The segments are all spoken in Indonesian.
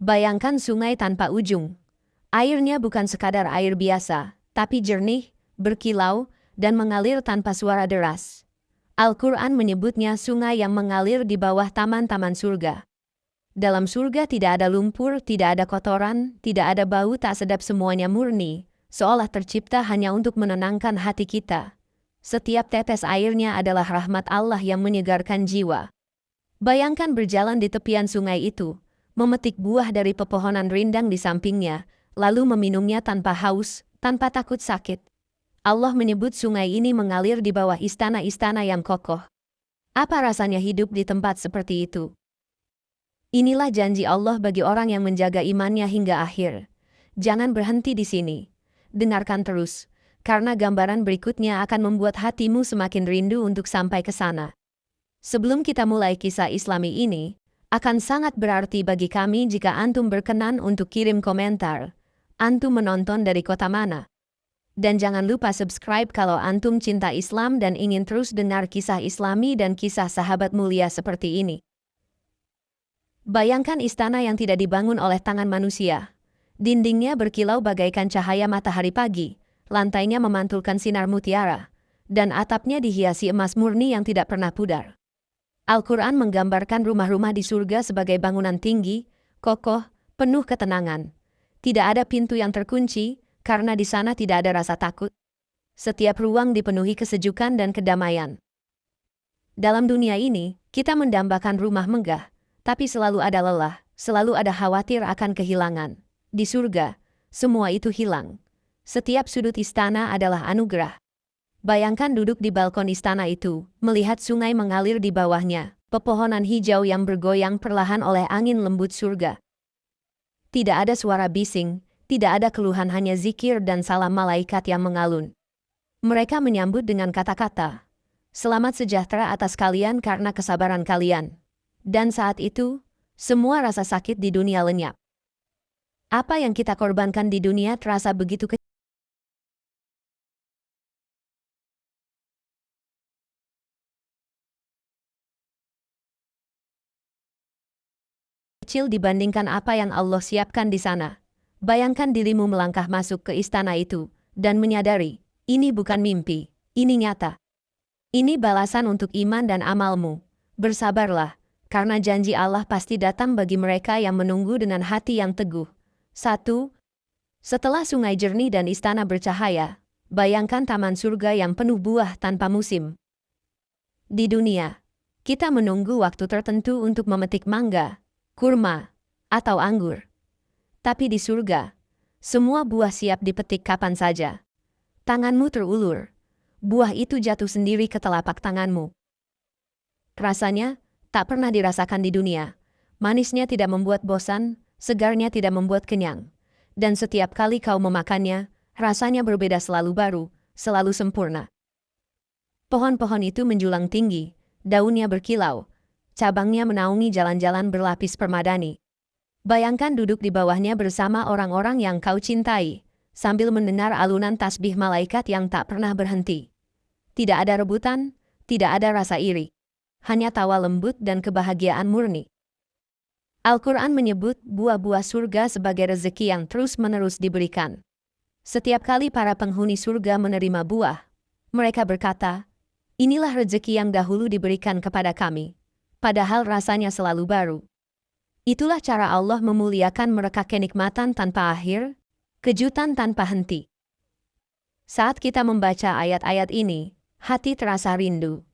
Bayangkan sungai tanpa ujung. Airnya bukan sekadar air biasa, tapi jernih, berkilau, dan mengalir tanpa suara deras. Al-Quran menyebutnya sungai yang mengalir di bawah taman-taman surga. Dalam surga tidak ada lumpur, tidak ada kotoran, tidak ada bau tak sedap, semuanya murni, seolah tercipta hanya untuk menenangkan hati kita. Setiap tetes airnya adalah rahmat Allah yang menyegarkan jiwa. Bayangkan berjalan di tepian sungai itu, memetik buah dari pepohonan rindang di sampingnya, lalu meminumnya tanpa haus, tanpa takut sakit. Allah menyebut sungai ini mengalir di bawah istana-istana yang kokoh. Apa rasanya hidup di tempat seperti itu? Inilah janji Allah bagi orang yang menjaga imannya hingga akhir. Jangan berhenti di sini. Dengarkan terus, karena gambaran berikutnya akan membuat hatimu semakin rindu untuk sampai ke sana. Sebelum kita mulai kisah Islami ini, akan sangat berarti bagi kami jika antum berkenan untuk kirim komentar. Antum menonton dari kota mana? Dan jangan lupa subscribe kalau antum cinta Islam dan ingin terus dengar kisah Islami dan kisah sahabat mulia seperti ini. Bayangkan istana yang tidak dibangun oleh tangan manusia. Dindingnya berkilau bagaikan cahaya matahari pagi, lantainya memantulkan sinar mutiara, dan atapnya dihiasi emas murni yang tidak pernah pudar. Al-Quran menggambarkan rumah-rumah di surga sebagai bangunan tinggi, kokoh, penuh ketenangan. Tidak ada pintu yang terkunci, karena di sana tidak ada rasa takut. Setiap ruang dipenuhi kesejukan dan kedamaian. Dalam dunia ini, kita mendambakan rumah megah, tapi selalu ada lelah, selalu ada khawatir akan kehilangan. Di surga, semua itu hilang. Setiap sudut istana adalah anugerah. Bayangkan duduk di balkon istana itu, melihat sungai mengalir di bawahnya, pepohonan hijau yang bergoyang perlahan oleh angin lembut surga. Tidak ada suara bising, tidak ada keluhan, hanya zikir dan salam malaikat yang mengalun. Mereka menyambut dengan kata-kata, "Selamat sejahtera atas kalian karena kesabaran kalian." Dan saat itu, semua rasa sakit di dunia lenyap. Apa yang kita korbankan di dunia terasa begitu kecil dibandingkan apa yang Allah siapkan di sana. Bayangkan dirimu melangkah masuk ke istana itu, dan menyadari, ini bukan mimpi, ini nyata. Ini balasan untuk iman dan amalmu. Bersabarlah, karena janji Allah pasti datang bagi mereka yang menunggu dengan hati yang teguh. 1. Setelah sungai jernih dan istana bercahaya, bayangkan taman surga yang penuh buah tanpa musim. Di dunia, kita menunggu waktu tertentu untuk memetik mangga, kurma, atau anggur. Tapi di surga, semua buah siap dipetik kapan saja. Tanganmu terulur, buah itu jatuh sendiri ke telapak tanganmu. Rasanya tak pernah dirasakan di dunia. Manisnya tidak membuat bosan, segarnya tidak membuat kenyang. Dan setiap kali kau memakannya, rasanya berbeda, selalu baru, selalu sempurna. Pohon-pohon itu menjulang tinggi, daunnya berkilau, cabangnya menaungi jalan-jalan berlapis permadani. Bayangkan duduk di bawahnya bersama orang-orang yang kau cintai, sambil mendengar alunan tasbih malaikat yang tak pernah berhenti. Tidak ada rebutan, tidak ada rasa iri. Hanya tawa lembut dan kebahagiaan murni. Al-Quran menyebut buah-buah surga sebagai rezeki yang terus-menerus diberikan. Setiap kali para penghuni surga menerima buah, mereka berkata, "Inilah rezeki yang dahulu diberikan kepada kami." Padahal rasanya selalu baru. Itulah cara Allah memuliakan mereka, kenikmatan tanpa akhir, kejutan tanpa henti. Saat kita membaca ayat-ayat ini, hati terasa rindu.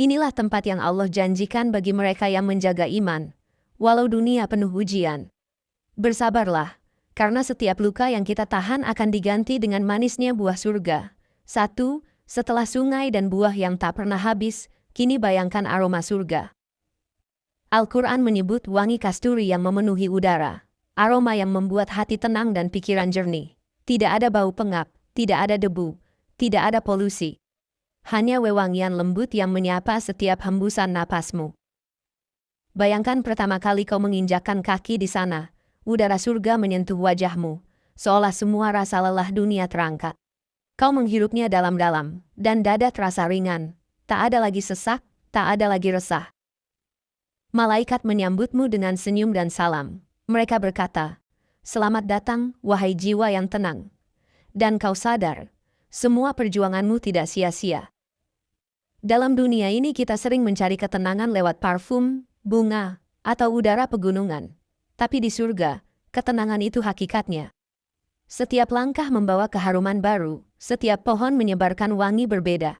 Inilah tempat yang Allah janjikan bagi mereka yang menjaga iman, walau dunia penuh ujian. Bersabarlah, karena setiap luka yang kita tahan akan diganti dengan manisnya buah surga. 1. Setelah sungai dan buah yang tak pernah habis, kini bayangkan aroma surga. Al-Quran menyebut wangi kasturi yang memenuhi udara, aroma yang membuat hati tenang dan pikiran jernih. Tidak ada bau pengap, tidak ada debu, tidak ada polusi. Hanya wewangian lembut yang menyapa setiap hembusan napasmu. Bayangkan pertama kali kau menginjakkan kaki di sana, udara surga menyentuh wajahmu, seolah semua rasa lelah dunia terangkat. Kau menghirupnya dalam-dalam, dan dada terasa ringan, tak ada lagi sesak, tak ada lagi resah. Malaikat menyambutmu dengan senyum dan salam. Mereka berkata, "Selamat datang, wahai jiwa yang tenang. Dan kau sadar, semua perjuanganmu tidak sia-sia." Dalam dunia ini kita sering mencari ketenangan lewat parfum, bunga, atau udara pegunungan. Tapi di surga, ketenangan itu hakikatnya. Setiap langkah membawa keharuman baru, setiap pohon menyebarkan wangi berbeda.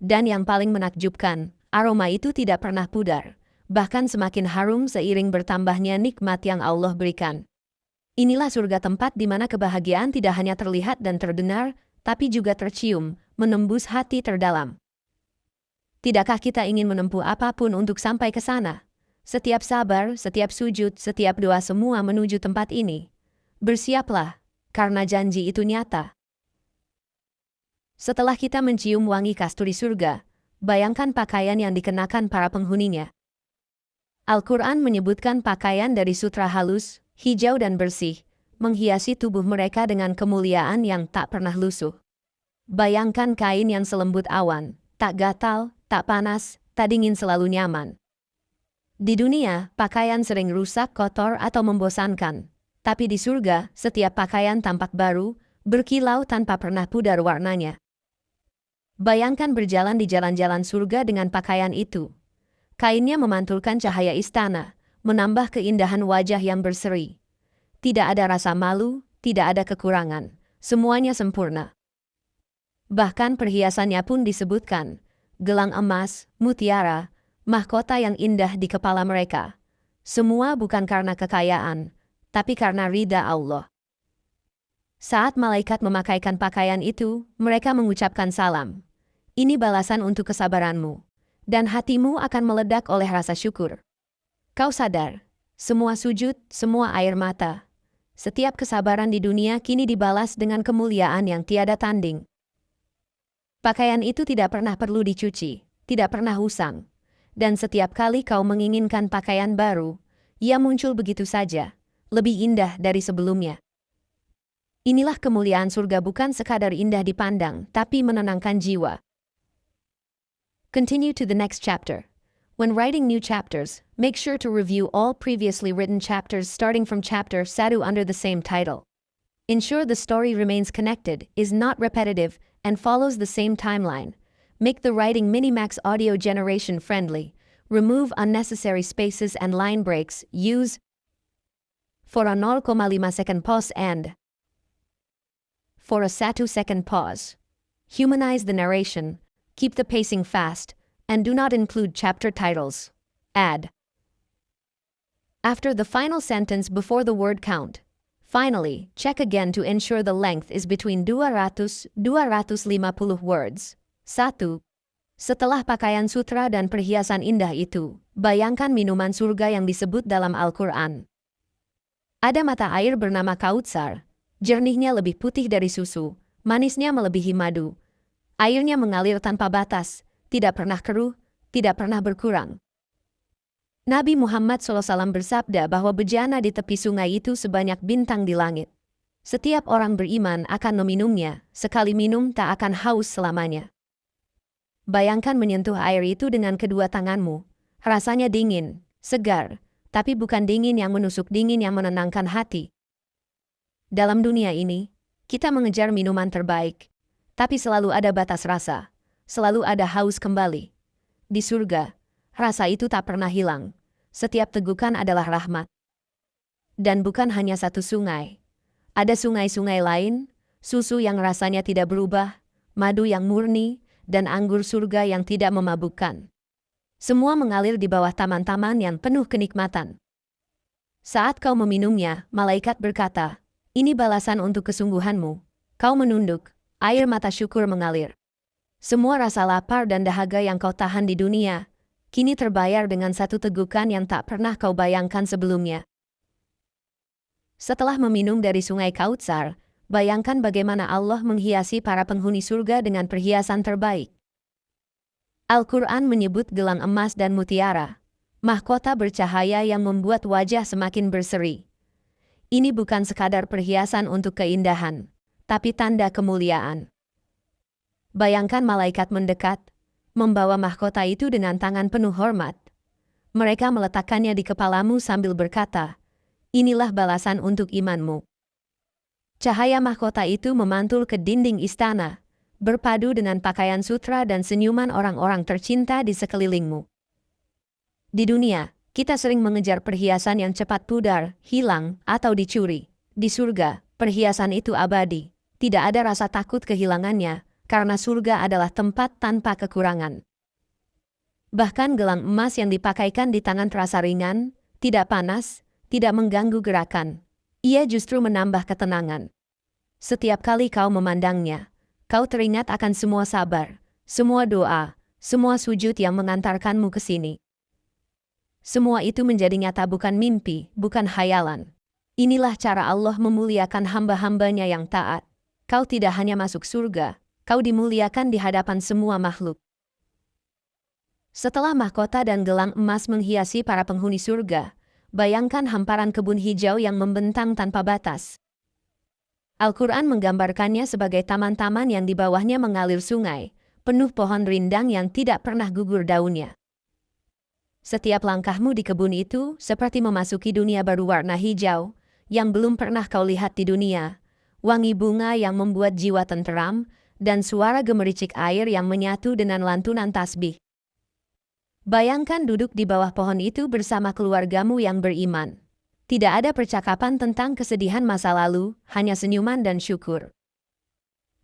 Dan yang paling menakjubkan, aroma itu tidak pernah pudar, bahkan semakin harum seiring bertambahnya nikmat yang Allah berikan. Inilah surga, tempat di mana kebahagiaan tidak hanya terlihat dan terdengar, tapi juga tercium, menembus hati terdalam. Tidakkah kita ingin menempuh apapun untuk sampai ke sana? Setiap sabar, setiap sujud, setiap doa, semua menuju tempat ini. Bersiaplah, karena janji itu nyata. Setelah kita mencium wangi kasturi surga, bayangkan pakaian yang dikenakan para penghuninya. Al-Quran menyebutkan pakaian dari sutra halus, hijau dan bersih, menghiasi tubuh mereka dengan kemuliaan yang tak pernah lusuh. Bayangkan kain yang selembut awan, tak gatal, tak panas, tak dingin, selalu nyaman. Di dunia, pakaian sering rusak, kotor, atau membosankan. Tapi di surga, setiap pakaian tampak baru, berkilau tanpa pernah pudar warnanya. Bayangkan berjalan di jalan-jalan surga dengan pakaian itu. Kainnya memantulkan cahaya istana, menambah keindahan wajah yang berseri. Tidak ada rasa malu, tidak ada kekurangan, semuanya sempurna. Bahkan perhiasannya pun disebutkan, gelang emas, mutiara, mahkota yang indah di kepala mereka. Semua bukan karena kekayaan, tapi karena ridha Allah. Saat malaikat memakaikan pakaian itu, mereka mengucapkan salam. Ini balasan untuk kesabaranmu. Dan hatimu akan meledak oleh rasa syukur. Kau sadar, semua sujud, semua air mata, setiap kesabaran di dunia kini dibalas dengan kemuliaan yang tiada tanding. Pakaian itu tidak pernah perlu dicuci, tidak pernah usang. Dan setiap kali kau menginginkan pakaian baru, ia muncul begitu saja, lebih indah dari sebelumnya. Inilah kemuliaan surga, bukan sekadar indah dipandang, tapi menenangkan jiwa. Continue to the next chapter. When writing new chapters, make sure to review all previously written chapters starting from chapter 1 under the same title. Ensure the story remains connected, is not repetitive, and follows the same timeline. Make the writing Minimax Audio generation friendly. Remove unnecessary spaces and line breaks. Use for a 0,5 second pause and for a 1 second pause. Humanize the narration. Keep the pacing fast, and do not include chapter titles. Add after the final sentence before the word count. Finally, check again to ensure the length is between 200-250 words. 1. Setelah pakaian sutra dan perhiasan indah itu, bayangkan minuman surga yang disebut dalam Al-Quran. Ada mata air bernama Kautsar, jernihnya lebih putih dari susu, manisnya melebihi madu. Airnya mengalir tanpa batas, tidak pernah keruh, tidak pernah berkurang. Nabi Muhammad SAW bersabda bahwa bejana di tepi sungai itu sebanyak bintang di langit. Setiap orang beriman akan meminumnya, sekali minum tak akan haus selamanya. Bayangkan menyentuh air itu dengan kedua tanganmu. Rasanya dingin, segar, tapi bukan dingin yang menusuk, dingin yang menenangkan hati. Dalam dunia ini, kita mengejar minuman terbaik. Tapi selalu ada batas rasa, selalu ada haus kembali. Di surga, rasa itu tak pernah hilang. Setiap tegukan adalah rahmat. Dan bukan hanya satu sungai. Ada sungai-sungai lain, susu yang rasanya tidak berubah, madu yang murni, dan anggur surga yang tidak memabukkan. Semua mengalir di bawah taman-taman yang penuh kenikmatan. Saat kau meminumnya, malaikat berkata, "Ini balasan untuk kesungguhanmu." Kau menunduk. Air mata syukur mengalir. Semua rasa lapar dan dahaga yang kau tahan di dunia, kini terbayar dengan satu tegukan yang tak pernah kau bayangkan sebelumnya. Setelah meminum dari sungai Kautsar, bayangkan bagaimana Allah menghiasi para penghuni surga dengan perhiasan terbaik. Al-Quran menyebut gelang emas dan mutiara, mahkota bercahaya yang membuat wajah semakin berseri. Ini bukan sekadar perhiasan untuk keindahan, tapi tanda kemuliaan. Bayangkan malaikat mendekat, membawa mahkota itu dengan tangan penuh hormat. Mereka meletakkannya di kepalamu sambil berkata, Inilah balasan untuk imanmu. Cahaya mahkota itu memantul ke dinding istana, berpadu dengan pakaian sutra dan senyuman orang-orang tercinta di sekelilingmu. Di dunia, kita sering mengejar perhiasan yang cepat pudar, hilang, atau dicuri. Di surga, perhiasan itu abadi. Tidak ada rasa takut kehilangannya, karena surga adalah tempat tanpa kekurangan. Bahkan gelang emas yang dipakaikan di tangan terasa ringan, tidak panas, tidak mengganggu gerakan. Ia justru menambah ketenangan. Setiap kali kau memandangnya, kau teringat akan semua sabar, semua doa, semua sujud yang mengantarkanmu ke sini. Semua itu menjadi nyata, bukan mimpi, bukan khayalan. Inilah cara Allah memuliakan hamba-hambanya yang taat. Kau tidak hanya masuk surga, kau dimuliakan di hadapan semua makhluk. Setelah mahkota dan gelang emas menghiasi para penghuni surga, bayangkan hamparan kebun hijau yang membentang tanpa batas. Al-Quran menggambarkannya sebagai taman-taman yang di bawahnya mengalir sungai, penuh pohon rindang yang tidak pernah gugur daunnya. Setiap langkahmu di kebun itu seperti memasuki dunia baru warna hijau, yang belum pernah kau lihat di dunia, wangi bunga yang membuat jiwa tenteram, dan suara gemericik air yang menyatu dengan lantunan tasbih. Bayangkan duduk di bawah pohon itu bersama keluargamu yang beriman. Tidak ada percakapan tentang kesedihan masa lalu, hanya senyuman dan syukur.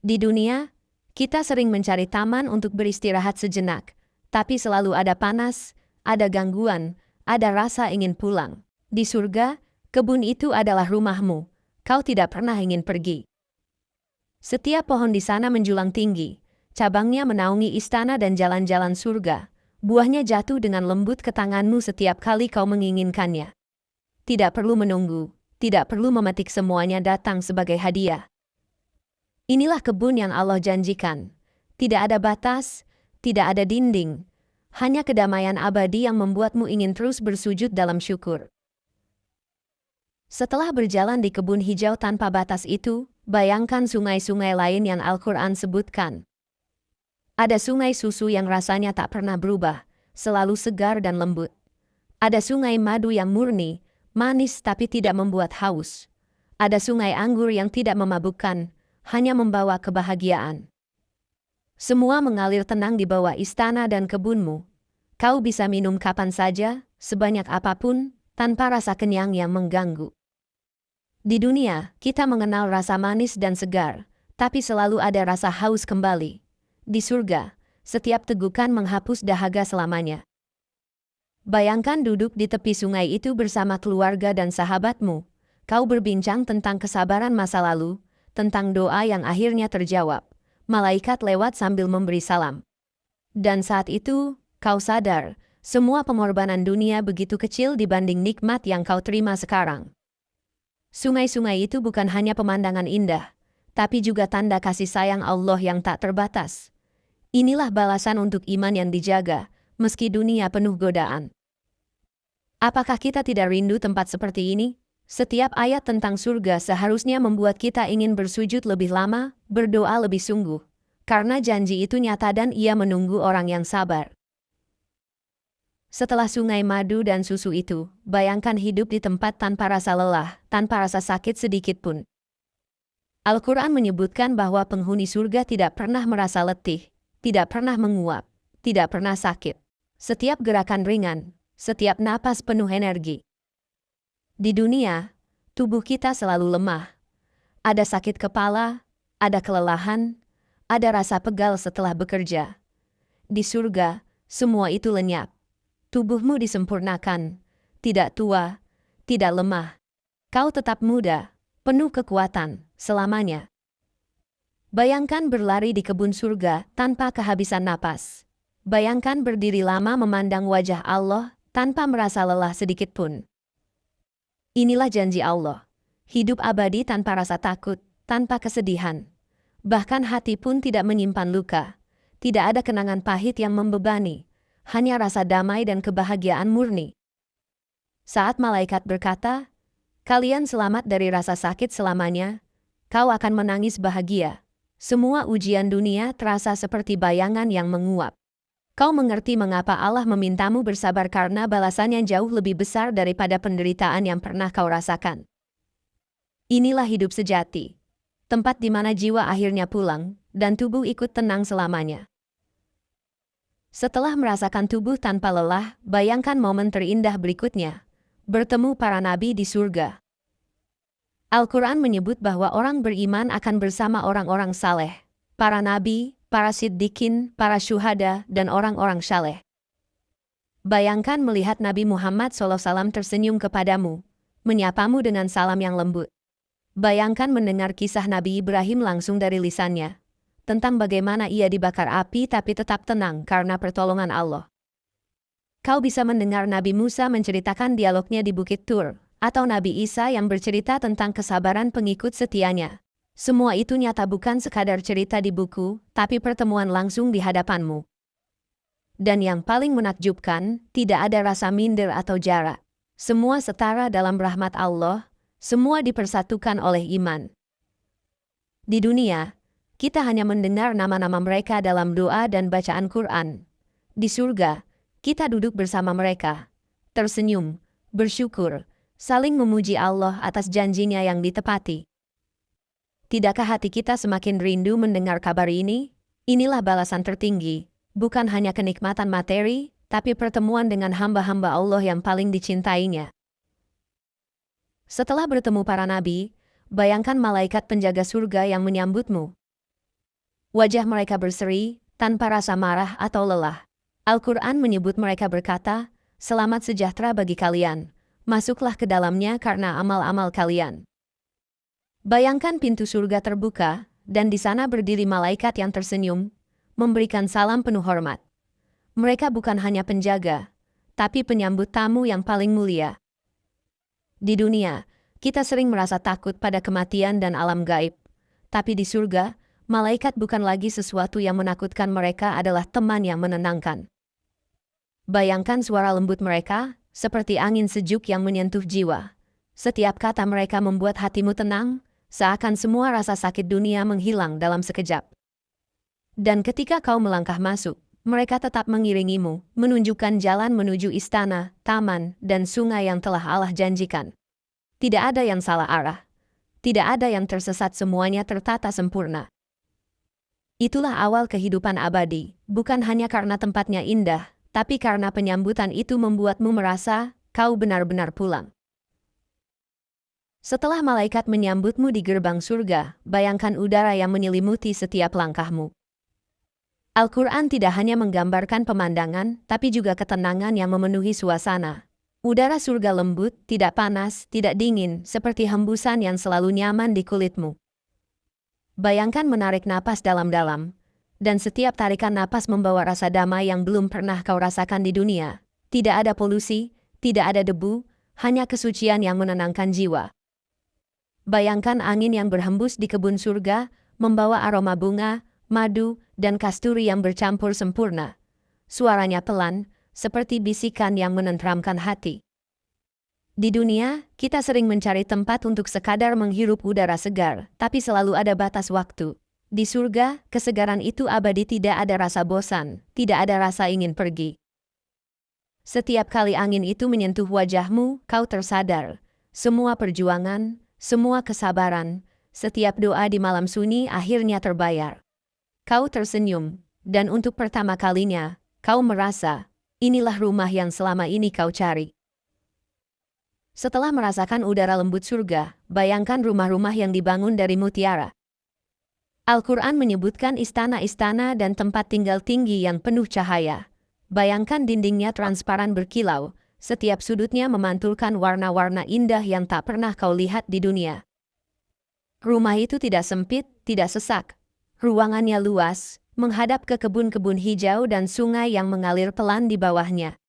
Di dunia, kita sering mencari taman untuk beristirahat sejenak, tapi selalu ada panas, ada gangguan, ada rasa ingin pulang. Di surga, kebun itu adalah rumahmu, kau tidak pernah ingin pergi. Setiap pohon di sana menjulang tinggi, cabangnya menaungi istana dan jalan-jalan surga, buahnya jatuh dengan lembut ke tanganmu setiap kali kau menginginkannya. Tidak perlu menunggu, tidak perlu memetik, semuanya datang sebagai hadiah. Inilah kebun yang Allah janjikan. Tidak ada batas, tidak ada dinding, hanya kedamaian abadi yang membuatmu ingin terus bersujud dalam syukur. Setelah berjalan di kebun hijau tanpa batas itu, bayangkan sungai-sungai lain yang Al-Quran sebutkan. Ada sungai susu yang rasanya tak pernah berubah, selalu segar dan lembut. Ada sungai madu yang murni, manis tapi tidak membuat haus. Ada sungai anggur yang tidak memabukkan, hanya membawa kebahagiaan. Semua mengalir tenang di bawah istana dan kebunmu. Kau bisa minum kapan saja, sebanyak apapun, tanpa rasa kenyang yang mengganggu. Di dunia, kita mengenal rasa manis dan segar, tapi selalu ada rasa haus kembali. Di surga, setiap tegukan menghapus dahaga selamanya. Bayangkan duduk di tepi sungai itu bersama keluarga dan sahabatmu. Kau berbincang tentang kesabaran masa lalu, tentang doa yang akhirnya terjawab. Malaikat lewat sambil memberi salam. Dan saat itu, kau sadar, semua pengorbanan dunia begitu kecil dibanding nikmat yang kau terima sekarang. Sungai-sungai itu bukan hanya pemandangan indah, tapi juga tanda kasih sayang Allah yang tak terbatas. Inilah balasan untuk iman yang dijaga, meski dunia penuh godaan. Apakah kita tidak rindu tempat seperti ini? Setiap ayat tentang surga seharusnya membuat kita ingin bersujud lebih lama, berdoa lebih sungguh. Karena janji itu nyata dan ia menunggu orang yang sabar. Setelah sungai madu dan susu itu, bayangkan hidup di tempat tanpa rasa lelah, tanpa rasa sakit sedikit pun. Al-Quran menyebutkan bahwa penghuni surga tidak pernah merasa letih, tidak pernah menguap, tidak pernah sakit. Setiap gerakan ringan, setiap napas penuh energi. Di dunia, tubuh kita selalu lemah. Ada sakit kepala, ada kelelahan, ada rasa pegal setelah bekerja. Di surga, semua itu lenyap. Tubuhmu disempurnakan, tidak tua, tidak lemah. Kau tetap muda, penuh kekuatan, selamanya. Bayangkan berlari di kebun surga tanpa kehabisan napas. Bayangkan berdiri lama memandang wajah Allah tanpa merasa lelah sedikit pun. Inilah janji Allah. Hidup abadi tanpa rasa takut, tanpa kesedihan. Bahkan hati pun tidak menyimpan luka. Tidak ada kenangan pahit yang membebani. Hanya rasa damai dan kebahagiaan murni. Saat malaikat berkata, "Kalian selamat dari rasa sakit selamanya," kau akan menangis bahagia. Semua ujian dunia terasa seperti bayangan yang menguap. Kau mengerti mengapa Allah memintamu bersabar karena balasannya jauh lebih besar daripada penderitaan yang pernah kau rasakan. Inilah hidup sejati. Tempat di mana jiwa akhirnya pulang, dan tubuh ikut tenang selamanya. Setelah merasakan tubuh tanpa lelah, bayangkan momen terindah berikutnya. Bertemu para nabi di surga. Al-Quran menyebut bahwa orang beriman akan bersama orang-orang saleh, para nabi, para siddiqin, para syuhada, dan orang-orang saleh. Bayangkan melihat Nabi Muhammad SAW tersenyum kepadamu, menyapamu dengan salam yang lembut. Bayangkan mendengar kisah Nabi Ibrahim langsung dari lisannya, tentang bagaimana ia dibakar api tapi tetap tenang karena pertolongan Allah. Kau bisa mendengar Nabi Musa menceritakan dialognya di Bukit Tur, atau Nabi Isa yang bercerita tentang kesabaran pengikut setianya. Semua itu nyata bukan sekadar cerita di buku, tapi pertemuan langsung di hadapanmu. Dan yang paling menakjubkan, tidak ada rasa minder atau jarak. Semua setara dalam rahmat Allah, semua dipersatukan oleh iman. Di dunia, kita hanya mendengar nama-nama mereka dalam doa dan bacaan Quran. Di surga, kita duduk bersama mereka, tersenyum, bersyukur, saling memuji Allah atas janjinya yang ditepati. Tidakkah hati kita semakin rindu mendengar kabar ini? Inilah balasan tertinggi, bukan hanya kenikmatan materi, tapi pertemuan dengan hamba-hamba Allah yang paling dicintainya. Setelah bertemu para nabi, bayangkan malaikat penjaga surga yang menyambutmu. Wajah mereka berseri, tanpa rasa marah atau lelah. Al-Quran menyebut mereka berkata, "Selamat sejahtera bagi kalian, masuklah ke dalamnya karena amal-amal kalian." Bayangkan pintu surga terbuka, dan di sana berdiri malaikat yang tersenyum, memberikan salam penuh hormat. Mereka bukan hanya penjaga, tapi penyambut tamu yang paling mulia. Di dunia, kita sering merasa takut pada kematian dan alam gaib, tapi di surga, malaikat bukan lagi sesuatu yang menakutkan, mereka adalah teman yang menenangkan. Bayangkan suara lembut mereka, seperti angin sejuk yang menyentuh jiwa. Setiap kata mereka membuat hatimu tenang, seakan semua rasa sakit dunia menghilang dalam sekejap. Dan ketika kau melangkah masuk, mereka tetap mengiringimu, menunjukkan jalan menuju istana, taman, dan sungai yang telah Allah janjikan. Tidak ada yang salah arah. Tidak ada yang tersesat, semuanya tertata sempurna. Itulah awal kehidupan abadi, bukan hanya karena tempatnya indah, tapi karena penyambutan itu membuatmu merasa kau benar-benar pulang. Setelah malaikat menyambutmu di gerbang surga, bayangkan udara yang menyelimuti setiap langkahmu. Al-Quran tidak hanya menggambarkan pemandangan, tapi juga ketenangan yang memenuhi suasana. Udara surga lembut, tidak panas, tidak dingin, seperti hembusan yang selalu nyaman di kulitmu. Bayangkan menarik napas dalam-dalam, dan setiap tarikan napas membawa rasa damai yang belum pernah kau rasakan di dunia. Tidak ada polusi, tidak ada debu, hanya kesucian yang menenangkan jiwa. Bayangkan angin yang berhembus di kebun surga, membawa aroma bunga, madu, dan kasturi yang bercampur sempurna. Suaranya pelan, seperti bisikan yang menenteramkan hati. Di dunia, kita sering mencari tempat untuk sekadar menghirup udara segar, tapi selalu ada batas waktu. Di surga, kesegaran itu abadi, tidak ada rasa bosan, tidak ada rasa ingin pergi. Setiap kali angin itu menyentuh wajahmu, kau tersadar. Semua perjuangan, semua kesabaran, setiap doa di malam sunyi akhirnya terbayar. Kau tersenyum, dan untuk pertama kalinya, kau merasa, inilah rumah yang selama ini kau cari. Setelah merasakan udara lembut surga, bayangkan rumah-rumah yang dibangun dari mutiara. Al-Quran menyebutkan istana-istana dan tempat tinggal tinggi yang penuh cahaya. Bayangkan dindingnya transparan berkilau, setiap sudutnya memantulkan warna-warna indah yang tak pernah kau lihat di dunia. Rumah itu tidak sempit, tidak sesak. Ruangannya luas, menghadap ke kebun-kebun hijau dan sungai yang mengalir pelan di bawahnya.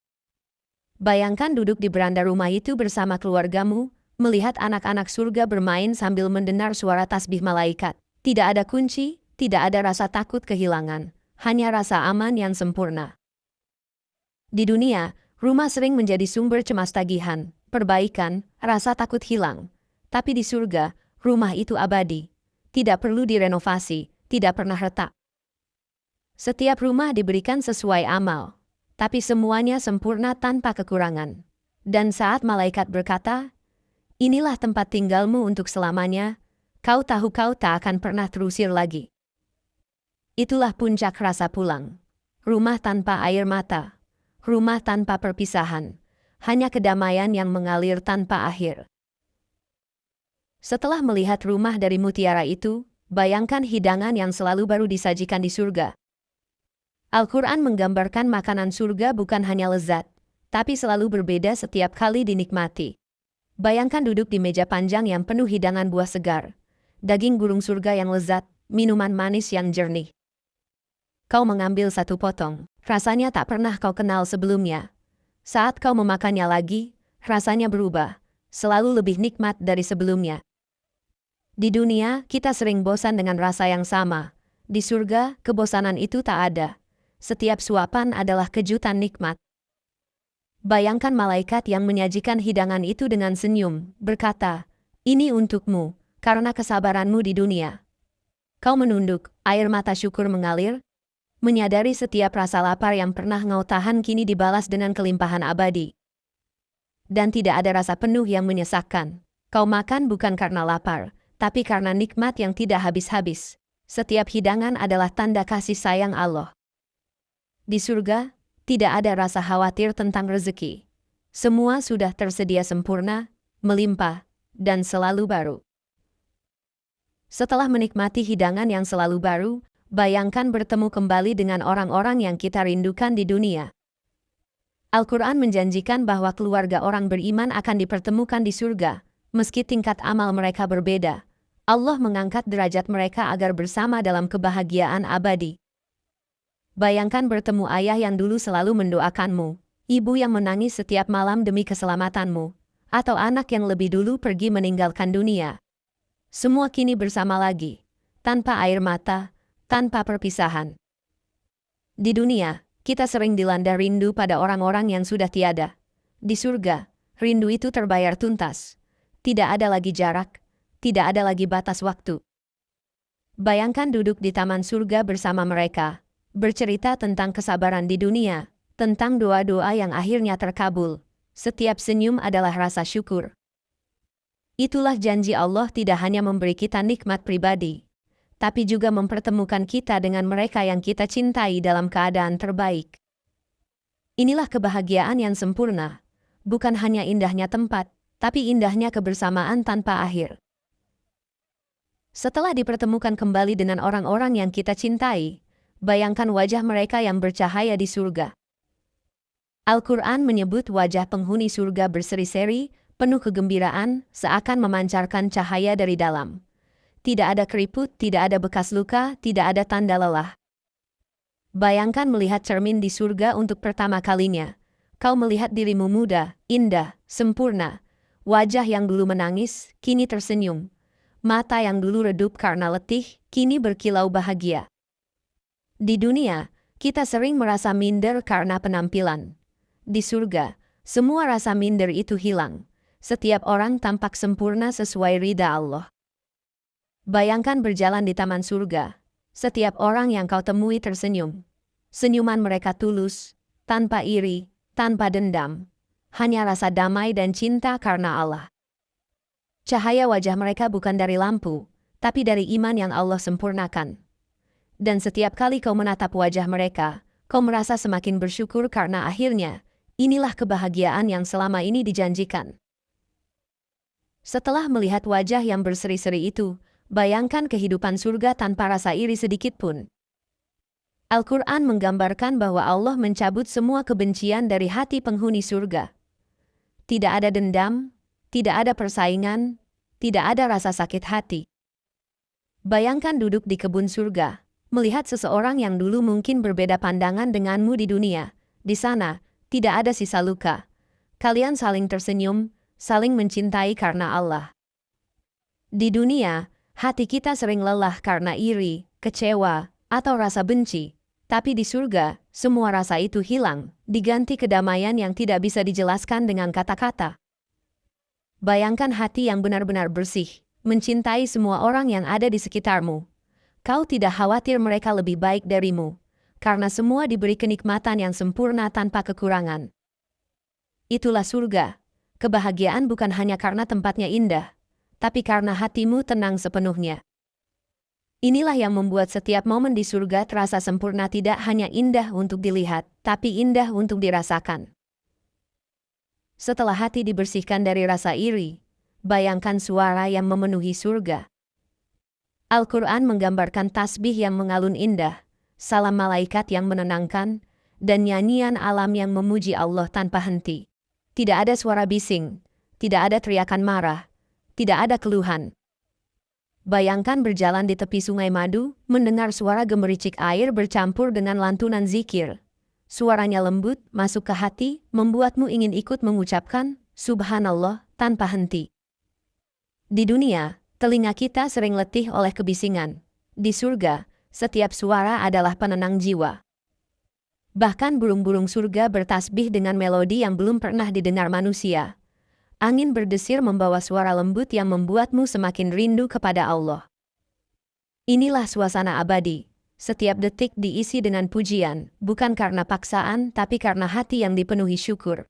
Bayangkan duduk di beranda rumah itu bersama keluargamu, melihat anak-anak surga bermain sambil mendengar suara tasbih malaikat. Tidak ada kunci, tidak ada rasa takut kehilangan, hanya rasa aman yang sempurna. Di dunia, rumah sering menjadi sumber cemas tagihan, perbaikan, rasa takut hilang. Tapi di surga, rumah itu abadi. Tidak perlu direnovasi, tidak pernah retak. Setiap rumah diberikan sesuai amal, tapi semuanya sempurna tanpa kekurangan. Dan saat malaikat berkata, "Inilah tempat tinggalmu untuk selamanya," kau tahu kau tak akan pernah terusir lagi. Itulah puncak rasa pulang. Rumah tanpa air mata, rumah tanpa perpisahan, hanya kedamaian yang mengalir tanpa akhir. Setelah melihat rumah dari mutiara itu, bayangkan hidangan yang selalu baru disajikan di surga. Al-Quran menggambarkan makanan surga bukan hanya lezat, tapi selalu berbeda setiap kali dinikmati. Bayangkan duduk di meja panjang yang penuh hidangan buah segar, daging burung surga yang lezat, minuman manis yang jernih. Kau mengambil satu potong, rasanya tak pernah kau kenal sebelumnya. Saat kau memakannya lagi, rasanya berubah, selalu lebih nikmat dari sebelumnya. Di dunia, kita sering bosan dengan rasa yang sama. Di surga, kebosanan itu tak ada. Setiap suapan adalah kejutan nikmat. Bayangkan malaikat yang menyajikan hidangan itu dengan senyum, berkata, "Ini untukmu, karena kesabaranmu di dunia." Kau menunduk, air mata syukur mengalir, menyadari setiap rasa lapar yang pernah kau tahan kini dibalas dengan kelimpahan abadi. Dan tidak ada rasa penuh yang menyesakkan. Kau makan bukan karena lapar, tapi karena nikmat yang tidak habis-habis. Setiap hidangan adalah tanda kasih sayang Allah. Di surga, tidak ada rasa khawatir tentang rezeki. Semua sudah tersedia sempurna, melimpah, dan selalu baru. Setelah menikmati hidangan yang selalu baru, bayangkan bertemu kembali dengan orang-orang yang kita rindukan di dunia. Al-Quran menjanjikan bahwa keluarga orang beriman akan dipertemukan di surga, meski tingkat amal mereka berbeda. Allah mengangkat derajat mereka agar bersama dalam kebahagiaan abadi. Bayangkan bertemu ayah yang dulu selalu mendoakanmu, ibu yang menangis setiap malam demi keselamatanmu, atau anak yang lebih dulu pergi meninggalkan dunia. Semua kini bersama lagi, tanpa air mata, tanpa perpisahan. Di dunia, kita sering dilanda rindu pada orang-orang yang sudah tiada. Di surga, rindu itu terbayar tuntas. Tidak ada lagi jarak, tidak ada lagi batas waktu. Bayangkan duduk di taman surga bersama mereka, bercerita tentang kesabaran di dunia, tentang doa-doa yang akhirnya terkabul. Setiap senyum adalah rasa syukur. Itulah janji Allah tidak hanya memberi kita nikmat pribadi, tapi juga mempertemukan kita dengan mereka yang kita cintai dalam keadaan terbaik. Inilah kebahagiaan yang sempurna, bukan hanya indahnya tempat, tapi indahnya kebersamaan tanpa akhir. Setelah dipertemukan kembali dengan orang-orang yang kita cintai, bayangkan wajah mereka yang bercahaya di surga. Al-Quran menyebut wajah penghuni surga berseri-seri, penuh kegembiraan, seakan memancarkan cahaya dari dalam. Tidak ada keriput, tidak ada bekas luka, tidak ada tanda lelah. Bayangkan melihat cermin di surga untuk pertama kalinya. Kau melihat dirimu muda, indah, sempurna. Wajah yang dulu menangis, kini tersenyum. Mata yang dulu redup karena letih, kini berkilau bahagia. Di dunia, kita sering merasa minder karena penampilan. Di surga, semua rasa minder itu hilang. Setiap orang tampak sempurna sesuai ridha Allah. Bayangkan berjalan di taman surga. Setiap orang yang kau temui tersenyum. Senyuman mereka tulus, tanpa iri, tanpa dendam. Hanya rasa damai dan cinta karena Allah. Cahaya wajah mereka bukan dari lampu, tapi dari iman yang Allah sempurnakan. Dan setiap kali kau menatap wajah mereka, kau merasa semakin bersyukur karena akhirnya, inilah kebahagiaan yang selama ini dijanjikan. Setelah melihat wajah yang berseri-seri itu, bayangkan kehidupan surga tanpa rasa iri sedikit pun. Al-Quran menggambarkan bahwa Allah mencabut semua kebencian dari hati penghuni surga. Tidak ada dendam, tidak ada persaingan, tidak ada rasa sakit hati. Bayangkan duduk di kebun surga, melihat seseorang yang dulu mungkin berbeda pandangan denganmu di dunia. Di sana, tidak ada sisa luka. Kalian saling tersenyum, saling mencintai karena Allah. Di dunia, hati kita sering lelah karena iri, kecewa, atau rasa benci. Tapi di surga, semua rasa itu hilang, diganti kedamaian yang tidak bisa dijelaskan dengan kata-kata. Bayangkan hati yang benar-benar bersih, mencintai semua orang yang ada di sekitarmu. Kau tidak khawatir mereka lebih baik darimu. karena semua diberi kenikmatan yang sempurna tanpa kekurangan. Itulah surga. Kebahagiaan bukan hanya karena tempatnya indah, tapi karena hatimu tenang sepenuhnya. Inilah yang membuat setiap momen di surga terasa sempurna, tidak hanya indah untuk dilihat, tapi indah untuk dirasakan. Setelah hati dibersihkan dari rasa iri, bayangkan suara yang memenuhi surga. Al-Quran menggambarkan tasbih yang mengalun indah, salam malaikat yang menenangkan, dan nyanyian alam yang memuji Allah tanpa henti. Tidak ada suara bising, tidak ada teriakan marah, tidak ada keluhan. Bayangkan berjalan di tepi sungai madu, mendengar suara gemericik air bercampur dengan lantunan zikir. Suaranya lembut, masuk ke hati, membuatmu ingin ikut mengucapkan Subhanallah tanpa henti. Di dunia, telinga kita sering letih oleh kebisingan. Di surga, setiap suara adalah penenang jiwa. Bahkan burung-burung surga bertasbih dengan melodi yang belum pernah didengar manusia. Angin berdesir membawa suara lembut yang membuatmu semakin rindu kepada Allah. Inilah suasana abadi. Setiap detik diisi dengan pujian, bukan karena paksaan, tapi karena hati yang dipenuhi syukur.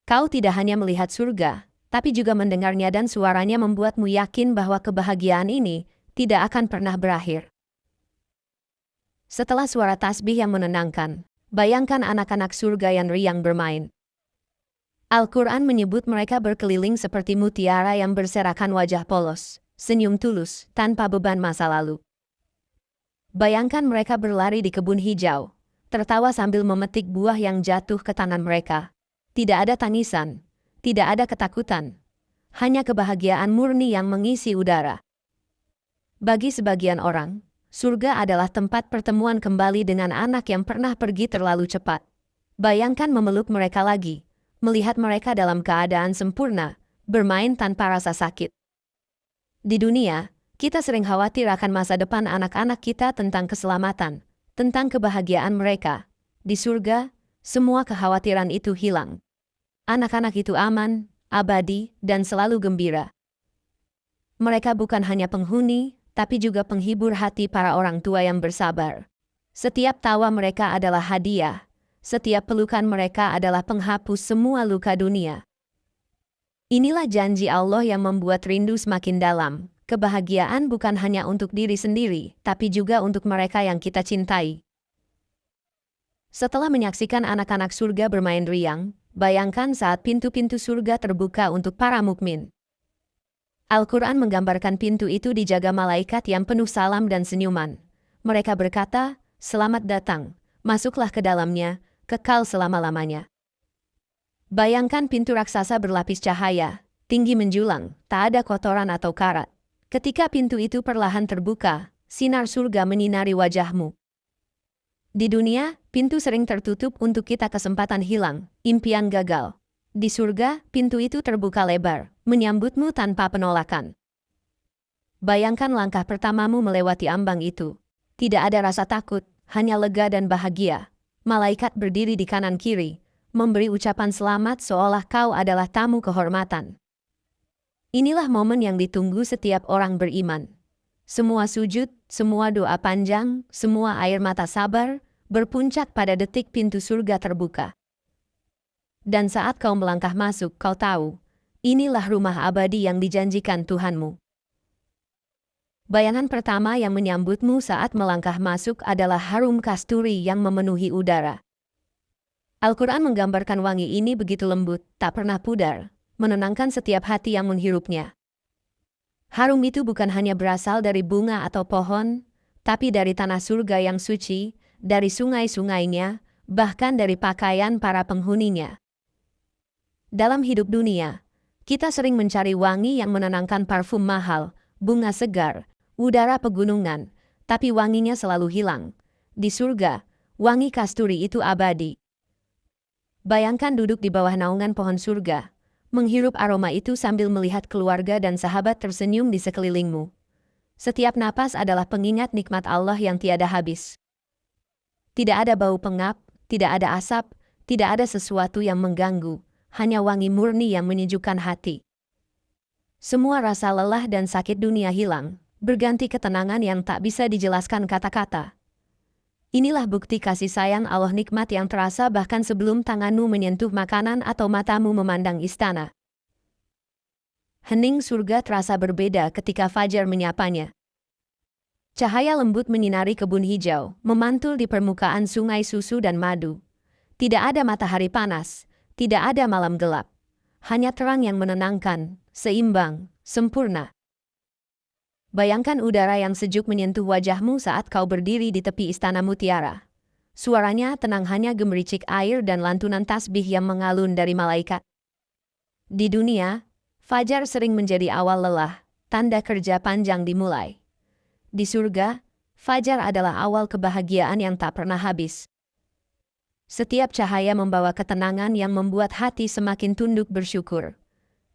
Kau tidak hanya melihat surga, tapi juga mendengarnya, dan suaranya membuatmu yakin bahwa kebahagiaan ini tidak akan pernah berakhir. Setelah suara tasbih yang menenangkan, bayangkan anak-anak surga yang riang bermain. Al-Quran menyebut mereka berkeliling seperti mutiara yang berserakan wajah polos, senyum tulus, tanpa beban masa lalu. Bayangkan mereka berlari di kebun hijau, tertawa sambil memetik buah yang jatuh ke tangan mereka. Tidak ada tangisan, tidak ada ketakutan, hanya kebahagiaan murni yang mengisi udara. Bagi sebagian orang, surga adalah tempat pertemuan kembali dengan anak yang pernah pergi terlalu cepat. Bayangkan memeluk mereka lagi, melihat mereka dalam keadaan sempurna, bermain tanpa rasa sakit. Di dunia, kita sering khawatir akan masa depan anak-anak kita, tentang keselamatan, tentang kebahagiaan mereka. Di surga, semua kekhawatiran itu hilang. Anak-anak itu aman, abadi, dan selalu gembira. Mereka bukan hanya penghuni, tapi juga penghibur hati para orang tua yang bersabar. Setiap tawa mereka adalah hadiah. Setiap pelukan mereka adalah penghapus semua luka dunia. Inilah janji Allah yang membuat rindu semakin dalam. Kebahagiaan bukan hanya untuk diri sendiri, tapi juga untuk mereka yang kita cintai. Setelah menyaksikan anak-anak surga bermain riang, bayangkan saat pintu-pintu surga terbuka untuk para mukmin. Al-Quran menggambarkan pintu itu dijaga malaikat yang penuh salam dan senyuman. Mereka berkata, "Selamat datang, masuklah ke dalamnya, kekal selama-lamanya." Bayangkan pintu raksasa berlapis cahaya, tinggi menjulang, tak ada kotoran atau karat. Ketika pintu itu perlahan terbuka, sinar surga menyinari wajahmu. Di dunia, pintu sering tertutup untuk kita, kesempatan hilang, impian gagal. Di surga, pintu itu terbuka lebar, menyambutmu tanpa penolakan. Bayangkan langkah pertamamu melewati ambang itu. Tidak ada rasa takut, hanya lega dan bahagia. Malaikat berdiri di kanan kiri, memberi ucapan selamat seolah kau adalah tamu kehormatan. Inilah momen yang ditunggu setiap orang beriman. Semua sujud, semua doa panjang, semua air mata sabar, berpuncak pada detik pintu surga terbuka. Dan saat kau melangkah masuk, kau tahu, inilah rumah abadi yang dijanjikan Tuhanmu. Bayangan pertama yang menyambutmu saat melangkah masuk adalah harum kasturi yang memenuhi udara. Al-Quran menggambarkan wangi ini begitu lembut, tak pernah pudar, menenangkan setiap hati yang menghirupnya. Harum itu bukan hanya berasal dari bunga atau pohon, tapi dari tanah surga yang suci, dari sungai-sungainya, bahkan dari pakaian para penghuninya. Dalam hidup dunia, kita sering mencari wangi yang menenangkan, parfum mahal, bunga segar, udara pegunungan, tapi wanginya selalu hilang. Di surga, wangi kasturi itu abadi. Bayangkan duduk di bawah naungan pohon surga, menghirup aroma itu sambil melihat keluarga dan sahabat tersenyum di sekelilingmu. Setiap napas adalah pengingat nikmat Allah yang tiada habis. Tidak ada bau pengap, tidak ada asap, tidak ada sesuatu yang mengganggu, hanya wangi murni yang menyejukkan hati. Semua rasa lelah dan sakit dunia hilang, berganti ketenangan yang tak bisa dijelaskan kata-kata. Inilah bukti kasih sayang Allah, nikmat yang terasa bahkan sebelum tanganmu menyentuh makanan atau matamu memandang istana. Hening surga terasa berbeda ketika fajar menyapanya. Cahaya lembut menyinari kebun hijau, memantul di permukaan sungai susu dan madu. Tidak ada matahari panas, tidak ada malam gelap. Hanya terang yang menenangkan, seimbang, sempurna. Bayangkan udara yang sejuk menyentuh wajahmu saat kau berdiri di tepi istana mutiara. Suaranya tenang, hanya gemericik air dan lantunan tasbih yang mengalun dari malaikat. Di dunia, fajar sering menjadi awal lelah, tanda kerja panjang dimulai. Di surga, fajar adalah awal kebahagiaan yang tak pernah habis. Setiap cahaya membawa ketenangan yang membuat hati semakin tunduk bersyukur.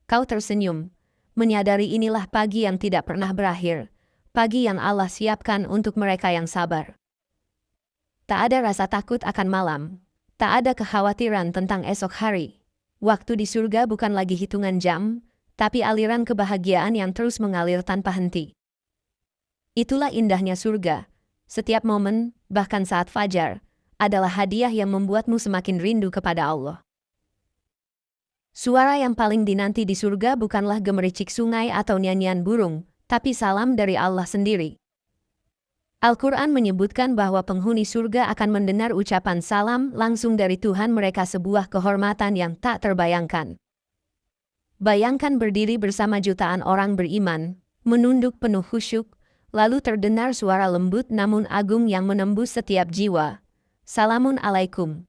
Kau tersenyum, menyadari inilah pagi yang tidak pernah berakhir, pagi yang Allah siapkan untuk mereka yang sabar. Tak ada rasa takut akan malam, tak ada kekhawatiran tentang esok hari. Waktu di surga bukan lagi hitungan jam, tapi aliran kebahagiaan yang terus mengalir tanpa henti. Itulah indahnya surga. Setiap momen, bahkan saat fajar, adalah hadiah yang membuatmu semakin rindu kepada Allah. Suara yang paling dinanti di surga bukanlah gemericik sungai atau nyanyian burung, tapi salam dari Allah sendiri. Al-Quran menyebutkan bahwa penghuni surga akan mendengar ucapan salam langsung dari Tuhan mereka, sebuah kehormatan yang tak terbayangkan. Bayangkan berdiri bersama jutaan orang beriman, menunduk penuh khusyuk, lalu terdengar suara lembut namun agung yang menembus setiap jiwa. Salamun alaikum.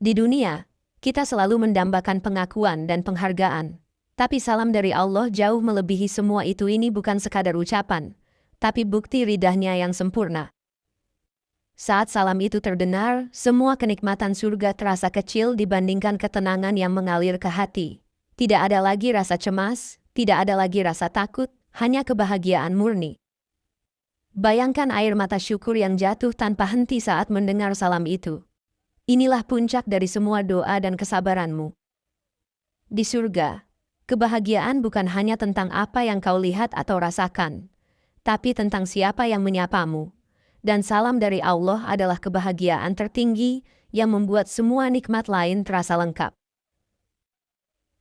Di dunia, kita selalu mendambakan pengakuan dan penghargaan. Tapi salam dari Allah jauh melebihi semua itu. Ini bukan sekadar ucapan, tapi bukti ridahnya yang sempurna. Saat salam itu terdengar, semua kenikmatan surga terasa kecil dibandingkan ketenangan yang mengalir ke hati. Tidak ada lagi rasa cemas, tidak ada lagi rasa takut, hanya kebahagiaan murni. Bayangkan air mata syukur yang jatuh tanpa henti saat mendengar salam itu. Inilah puncak dari semua doa dan kesabaranmu. Di surga, kebahagiaan bukan hanya tentang apa yang kau lihat atau rasakan, tapi tentang siapa yang menyapamu. Dan salam dari Allah adalah kebahagiaan tertinggi yang membuat semua nikmat lain terasa lengkap.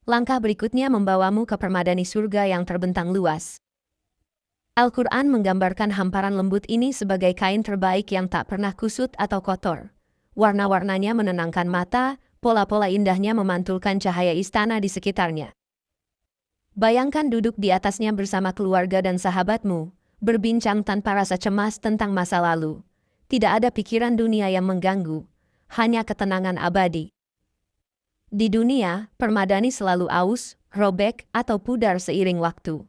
Langkah berikutnya membawamu ke permadani surga yang terbentang luas. Al-Quran menggambarkan hamparan lembut ini sebagai kain terbaik yang tak pernah kusut atau kotor. Warna-warnanya menenangkan mata, pola-pola indahnya memantulkan cahaya istana di sekitarnya. Bayangkan duduk di atasnya bersama keluarga dan sahabatmu, berbincang tanpa rasa cemas tentang masa lalu. Tidak ada pikiran dunia yang mengganggu, hanya ketenangan abadi. Di dunia, permadani selalu aus, robek, atau pudar seiring waktu.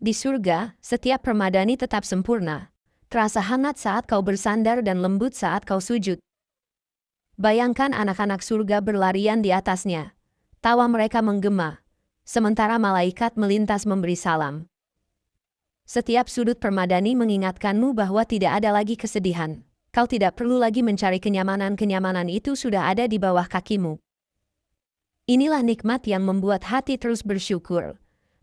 Di surga, setiap permadani tetap sempurna, terasa hangat saat kau bersandar dan lembut saat kau sujud. Bayangkan anak-anak surga berlarian di atasnya. Tawa mereka menggema, sementara malaikat melintas memberi salam. Setiap sudut permadani mengingatkanmu bahwa tidak ada lagi kesedihan. Kau tidak perlu lagi mencari kenyamanan itu sudah ada di bawah kakimu. Inilah nikmat yang membuat hati terus bersyukur.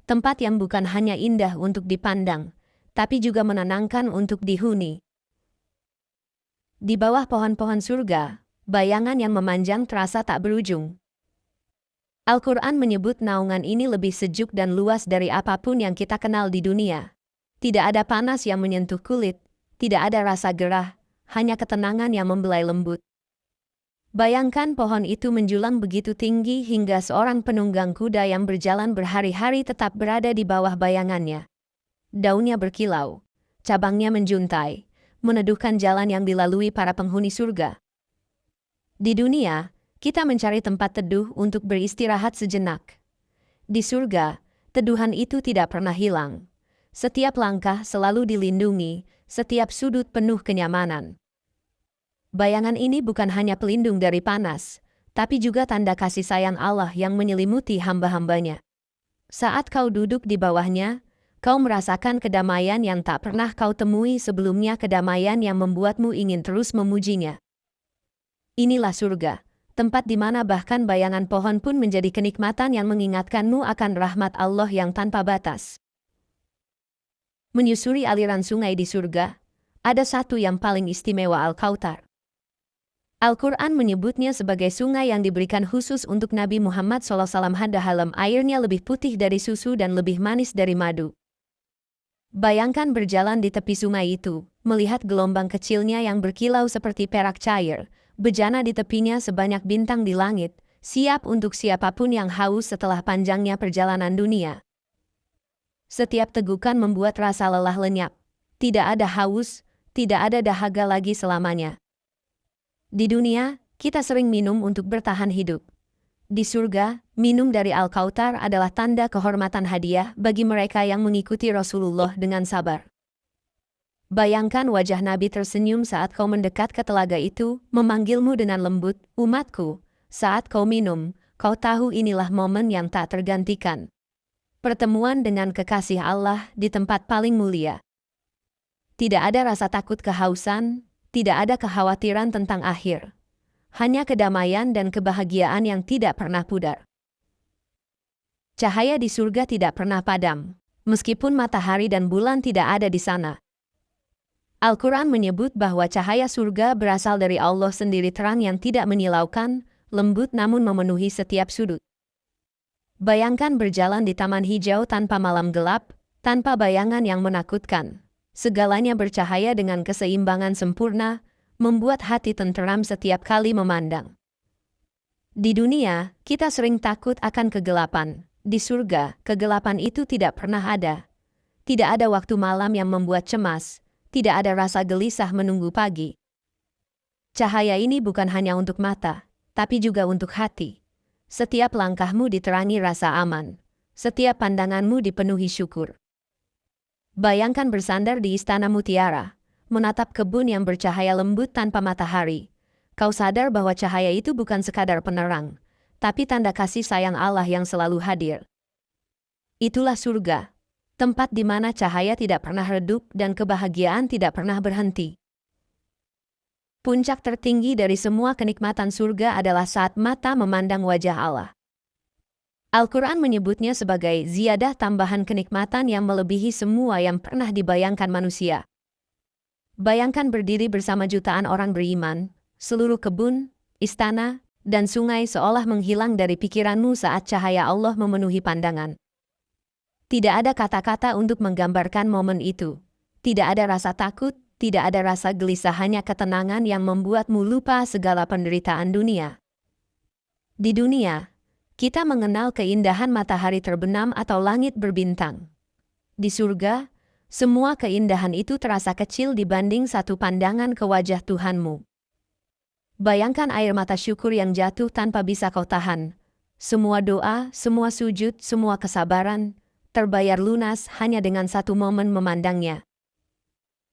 Tempat yang bukan hanya indah untuk dipandang, tapi juga menenangkan untuk dihuni. Di bawah pohon-pohon surga, bayangan yang memanjang terasa tak berujung. Al-Quran menyebut naungan ini lebih sejuk dan luas dari apapun yang kita kenal di dunia. Tidak ada panas yang menyentuh kulit, tidak ada rasa gerah, hanya ketenangan yang membelai lembut. Bayangkan pohon itu menjulang begitu tinggi hingga seorang penunggang kuda yang berjalan berhari-hari tetap berada di bawah bayangannya. Daunnya berkilau, cabangnya menjuntai, meneduhkan jalan yang dilalui para penghuni surga. Di dunia, kita mencari tempat teduh untuk beristirahat sejenak. Di surga, teduhan itu tidak pernah hilang. Setiap langkah selalu dilindungi, setiap sudut penuh kenyamanan. Bayangan ini bukan hanya pelindung dari panas, tapi juga tanda kasih sayang Allah yang menyelimuti hamba-hambanya. Saat kau duduk di bawahnya, kau merasakan kedamaian yang tak pernah kau temui sebelumnya, kedamaian yang membuatmu ingin terus memujinya. Inilah surga, tempat di mana bahkan bayangan pohon pun menjadi kenikmatan yang mengingatkanmu akan rahmat Allah yang tanpa batas. Menyusuri aliran sungai di surga, ada satu yang paling istimewa, Al-Kautsar. Al-Quran menyebutnya sebagai sungai yang diberikan khusus untuk Nabi Muhammad SAW. Dalam airnya lebih putih dari susu dan lebih manis dari madu. Bayangkan berjalan di tepi sungai itu, melihat gelombang kecilnya yang berkilau seperti perak cair, bejana di tepinya sebanyak bintang di langit, siap untuk siapapun yang haus setelah panjangnya perjalanan dunia. Setiap tegukan membuat rasa lelah lenyap. Tidak ada haus, tidak ada dahaga lagi selamanya. Di dunia, kita sering minum untuk bertahan hidup. Di surga, minum dari Al-Kautsar adalah tanda kehormatan hadiah bagi mereka yang mengikuti Rasulullah dengan sabar. Bayangkan wajah Nabi tersenyum saat kau mendekat ke telaga itu, memanggilmu dengan lembut, "Umatku." Saat kau minum, kau tahu inilah momen yang tak tergantikan. Pertemuan dengan kekasih Allah di tempat paling mulia. Tidak ada rasa takut kehausan, tidak ada kekhawatiran tentang akhir. Hanya kedamaian dan kebahagiaan yang tidak pernah pudar. Cahaya di surga tidak pernah padam, meskipun matahari dan bulan tidak ada di sana. Al-Quran menyebut bahwa cahaya surga berasal dari Allah sendiri, terang yang tidak menyilaukan, lembut namun memenuhi setiap sudut. Bayangkan berjalan di taman hijau tanpa malam gelap, tanpa bayangan yang menakutkan. Segalanya bercahaya dengan keseimbangan sempurna, membuat hati tenteram setiap kali memandang. Di dunia, kita sering takut akan kegelapan. Di surga, kegelapan itu tidak pernah ada. Tidak ada waktu malam yang membuat cemas, tidak ada rasa gelisah menunggu pagi. Cahaya ini bukan hanya untuk mata, tapi juga untuk hati. Setiap langkahmu diterangi rasa aman, setiap pandanganmu dipenuhi syukur. Bayangkan bersandar di istana mutiara, menatap kebun yang bercahaya lembut tanpa matahari. Kau sadar bahwa cahaya itu bukan sekadar penerang, tapi tanda kasih sayang Allah yang selalu hadir. Itulah surga, tempat di mana cahaya tidak pernah redup dan kebahagiaan tidak pernah berhenti. Puncak tertinggi dari semua kenikmatan surga adalah saat mata memandang wajah Allah. Al-Quran menyebutnya sebagai ziyadah, tambahan kenikmatan yang melebihi semua yang pernah dibayangkan manusia. Bayangkan berdiri bersama jutaan orang beriman, seluruh kebun, istana, dan sungai seolah menghilang dari pikiranmu saat cahaya Allah memenuhi pandangan. Tidak ada kata-kata untuk menggambarkan momen itu. Tidak ada rasa takut, tidak ada rasa gelisah, hanya ketenangan yang membuatmu lupa segala penderitaan dunia. Di dunia, kita mengenal keindahan matahari terbenam atau langit berbintang. Di surga, semua keindahan itu terasa kecil dibanding satu pandangan ke wajah Tuhanmu. Bayangkan air mata syukur yang jatuh tanpa bisa kau tahan. Semua doa, semua sujud, semua kesabaran, terbayar lunas hanya dengan satu momen memandangnya.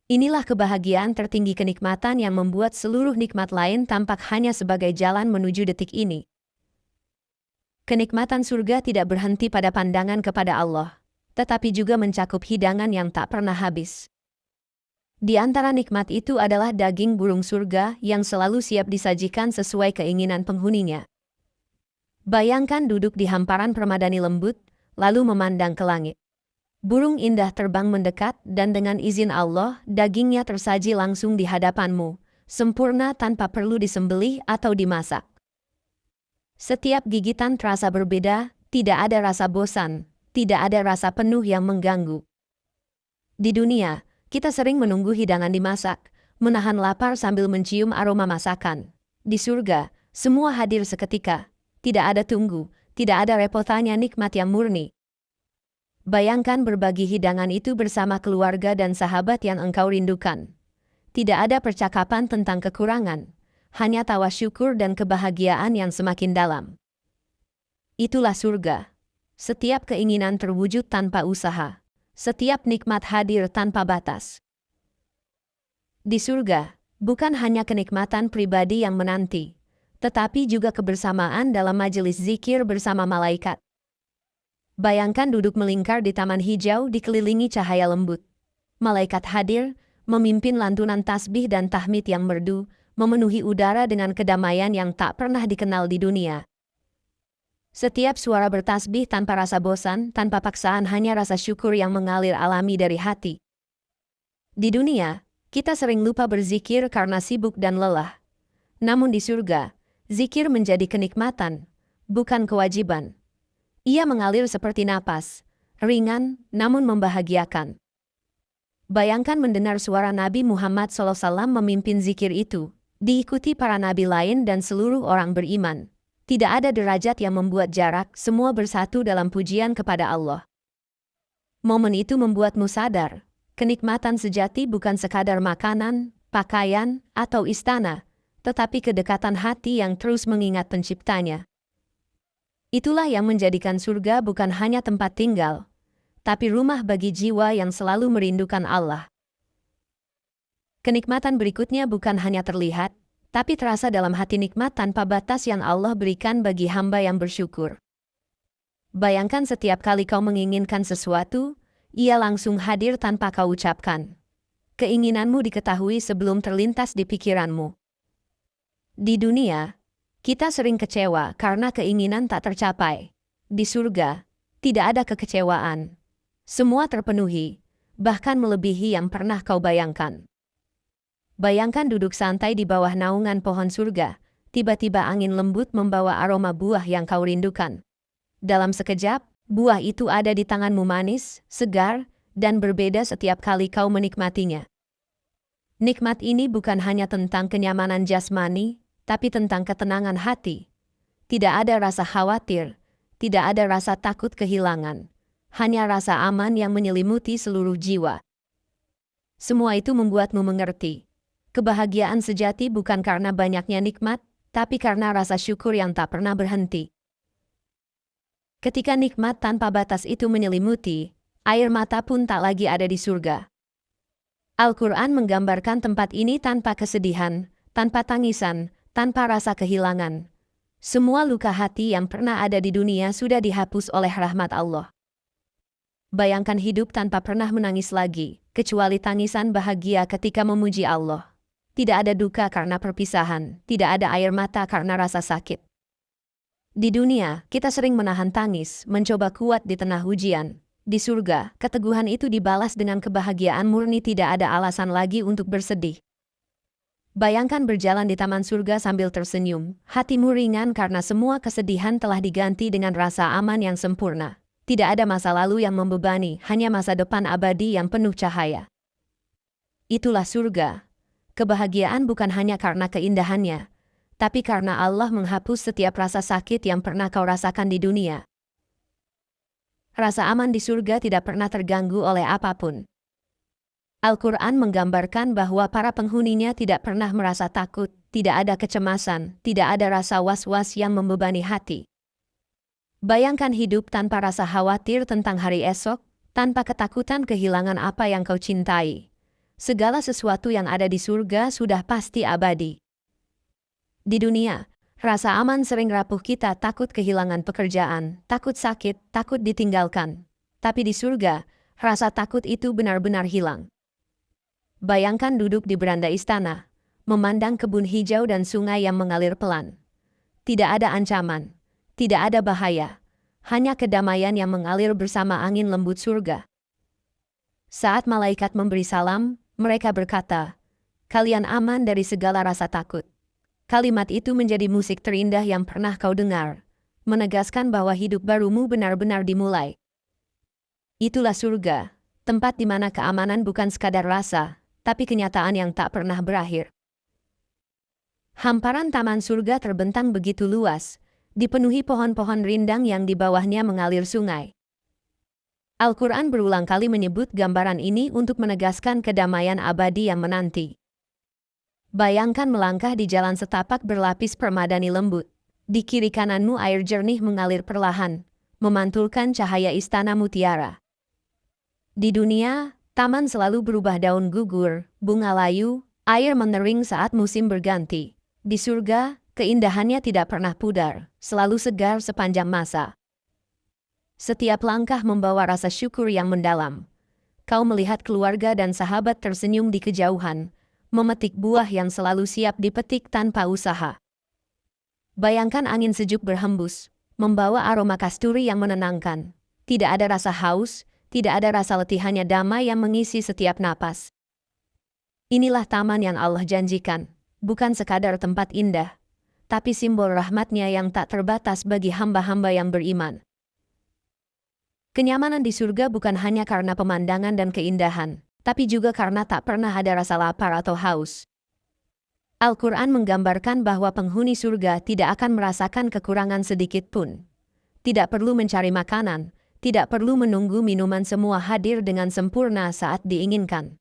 Inilah kebahagiaan tertinggi, kenikmatan yang membuat seluruh nikmat lain tampak hanya sebagai jalan menuju detik ini. Kenikmatan surga tidak berhenti pada pandangan kepada Allah, tetapi juga mencakup hidangan yang tak pernah habis. Di antara nikmat itu adalah daging burung surga yang selalu siap disajikan sesuai keinginan penghuninya. Bayangkan duduk di hamparan permadani lembut, lalu memandang ke langit. Burung indah terbang mendekat dan dengan izin Allah, dagingnya tersaji langsung di hadapanmu, sempurna tanpa perlu disembelih atau dimasak. Setiap gigitan terasa berbeda, tidak ada rasa bosan, tidak ada rasa penuh yang mengganggu. Di dunia, kita sering menunggu hidangan dimasak, menahan lapar sambil mencium aroma masakan. Di surga, semua hadir seketika. Tidak ada tunggu, tidak ada repotannya, nikmat yang murni. Bayangkan berbagi hidangan itu bersama keluarga dan sahabat yang engkau rindukan. Tidak ada percakapan tentang kekurangan, hanya tawa syukur dan kebahagiaan yang semakin dalam. Itulah surga. Setiap keinginan terwujud tanpa usaha. Setiap nikmat hadir tanpa batas. Di surga, bukan hanya kenikmatan pribadi yang menanti, tetapi juga kebersamaan dalam majelis zikir bersama malaikat. Bayangkan duduk melingkar di taman hijau dikelilingi cahaya lembut. Malaikat hadir, memimpin lantunan tasbih dan tahmid yang merdu, memenuhi udara dengan kedamaian yang tak pernah dikenal di dunia. Setiap suara bertasbih tanpa rasa bosan, tanpa paksaan, hanya rasa syukur yang mengalir alami dari hati. Di dunia, Kita sering lupa berzikir karena sibuk dan lelah. Namun di surga, zikir menjadi kenikmatan, bukan kewajiban. Ia mengalir seperti napas, ringan namun membahagiakan. Bayangkan mendengar suara Nabi Muhammad SAW memimpin zikir itu, diikuti para nabi lain dan seluruh orang beriman. Tidak ada derajat yang membuat jarak, semua bersatu dalam pujian kepada Allah. Momen itu membuatmu sadar, kenikmatan sejati bukan sekadar makanan, pakaian, atau istana, tetapi kedekatan hati yang terus mengingat penciptanya. Itulah yang menjadikan surga bukan hanya tempat tinggal, tapi rumah bagi jiwa yang selalu merindukan Allah. Kenikmatan berikutnya bukan hanya terlihat, tapi terasa dalam hati, nikmat tanpa batas yang Allah berikan bagi hamba yang bersyukur. Bayangkan setiap kali kau menginginkan sesuatu, ia langsung hadir tanpa kau ucapkan. Keinginanmu diketahui sebelum terlintas di pikiranmu. Di dunia, kita sering kecewa karena keinginan tak tercapai. Di surga, tidak ada kekecewaan. Semua terpenuhi, bahkan melebihi yang pernah kau bayangkan. Bayangkan duduk santai di bawah naungan pohon surga, tiba-tiba angin lembut membawa aroma buah yang kau rindukan. Dalam sekejap, buah itu ada di tanganmu, manis, segar, dan berbeda setiap kali kau menikmatinya. Nikmat ini bukan hanya tentang kenyamanan jasmani, tapi tentang ketenangan hati. Tidak ada rasa khawatir, tidak ada rasa takut kehilangan, hanya rasa aman yang menyelimuti seluruh jiwa. Semua itu membuatmu mengerti, kebahagiaan sejati bukan karena banyaknya nikmat, tapi karena rasa syukur yang tak pernah berhenti. Ketika nikmat tanpa batas itu menyelimuti, air mata pun tak lagi ada di surga. Al-Quran menggambarkan tempat ini tanpa kesedihan, tanpa tangisan, tanpa rasa kehilangan. Semua luka hati yang pernah ada di dunia sudah dihapus oleh rahmat Allah. Bayangkan hidup tanpa pernah menangis lagi, kecuali tangisan bahagia ketika memuji Allah. Tidak ada duka karena perpisahan, tidak ada air mata karena rasa sakit. Di dunia, kita sering menahan tangis, mencoba kuat di tengah ujian. Di surga, keteguhan itu dibalas dengan kebahagiaan murni, tidak ada alasan lagi untuk bersedih. Bayangkan berjalan di taman surga sambil tersenyum, hatimu ringan karena semua kesedihan telah diganti dengan rasa aman yang sempurna. Tidak ada masa lalu yang membebani, hanya masa depan abadi yang penuh cahaya. Itulah surga. Kebahagiaan bukan hanya karena keindahannya, tapi karena Allah menghapus setiap rasa sakit yang pernah kau rasakan di dunia. Rasa aman di surga tidak pernah terganggu oleh apapun. Al-Quran menggambarkan bahwa para penghuninya tidak pernah merasa takut, tidak ada kecemasan, tidak ada rasa was-was yang membebani hati. Bayangkan hidup tanpa rasa khawatir tentang hari esok, tanpa ketakutan kehilangan apa yang kau cintai. Segala sesuatu yang ada di surga sudah pasti abadi. Di dunia, rasa aman sering rapuh, kita takut kehilangan pekerjaan, takut sakit, takut ditinggalkan. Tapi di surga, rasa takut itu benar-benar hilang. Bayangkan duduk di beranda istana, memandang kebun hijau dan sungai yang mengalir pelan. Tidak ada ancaman, tidak ada bahaya, hanya kedamaian yang mengalir bersama angin lembut surga. Saat malaikat memberi salam, mereka berkata, "Kalian aman dari segala rasa takut." Kalimat itu menjadi musik terindah yang pernah kau dengar, menegaskan bahwa hidup barumu benar-benar dimulai. Itulah surga, tempat di mana keamanan bukan sekadar rasa, tapi kenyataan yang tak pernah berakhir. Hamparan taman surga terbentang begitu luas, dipenuhi pohon-pohon rindang yang di bawahnya mengalir sungai. Al-Quran berulang kali menyebut gambaran ini untuk menegaskan kedamaian abadi yang menanti. Bayangkan melangkah di jalan setapak berlapis permadani lembut. Di kiri kananmu air jernih mengalir perlahan, memantulkan cahaya istana mutiara. Di dunia, taman selalu berubah, daun gugur, bunga layu, air mengering saat musim berganti. Di surga, keindahannya tidak pernah pudar, selalu segar sepanjang masa. Setiap langkah membawa rasa syukur yang mendalam. Kau melihat keluarga dan sahabat tersenyum di kejauhan, memetik buah yang selalu siap dipetik tanpa usaha. Bayangkan angin sejuk berhembus, membawa aroma kasturi yang menenangkan. Tidak ada rasa haus, tidak ada rasa letih, hanya damai yang mengisi setiap napas. Inilah taman yang Allah janjikan, bukan sekadar tempat indah, tapi simbol rahmat-Nya yang tak terbatas bagi hamba-hamba yang beriman. Kenyamanan di surga bukan hanya karena pemandangan dan keindahan, tapi juga karena tak pernah ada rasa lapar atau haus. Al-Quran menggambarkan bahwa penghuni surga tidak akan merasakan kekurangan sedikit pun. Tidak perlu mencari makanan, tidak perlu menunggu minuman, semua hadir dengan sempurna saat diinginkan.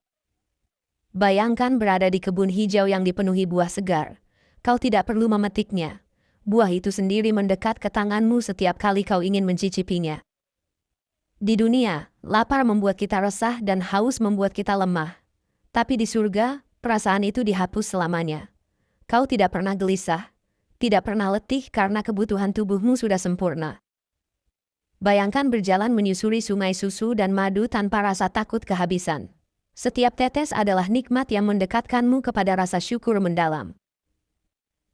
Bayangkan berada di kebun hijau yang dipenuhi buah segar. Kau tidak perlu memetiknya. Buah itu sendiri mendekat ke tanganmu setiap kali kau ingin mencicipinya. Di dunia, lapar membuat kita resah dan haus membuat kita lemah. Tapi di surga, perasaan itu dihapus selamanya. Kau tidak pernah gelisah, tidak pernah letih karena kebutuhan tubuhmu sudah sempurna. Bayangkan berjalan menyusuri sungai susu dan madu tanpa rasa takut kehabisan. Setiap tetes adalah nikmat yang mendekatkanmu kepada rasa syukur mendalam.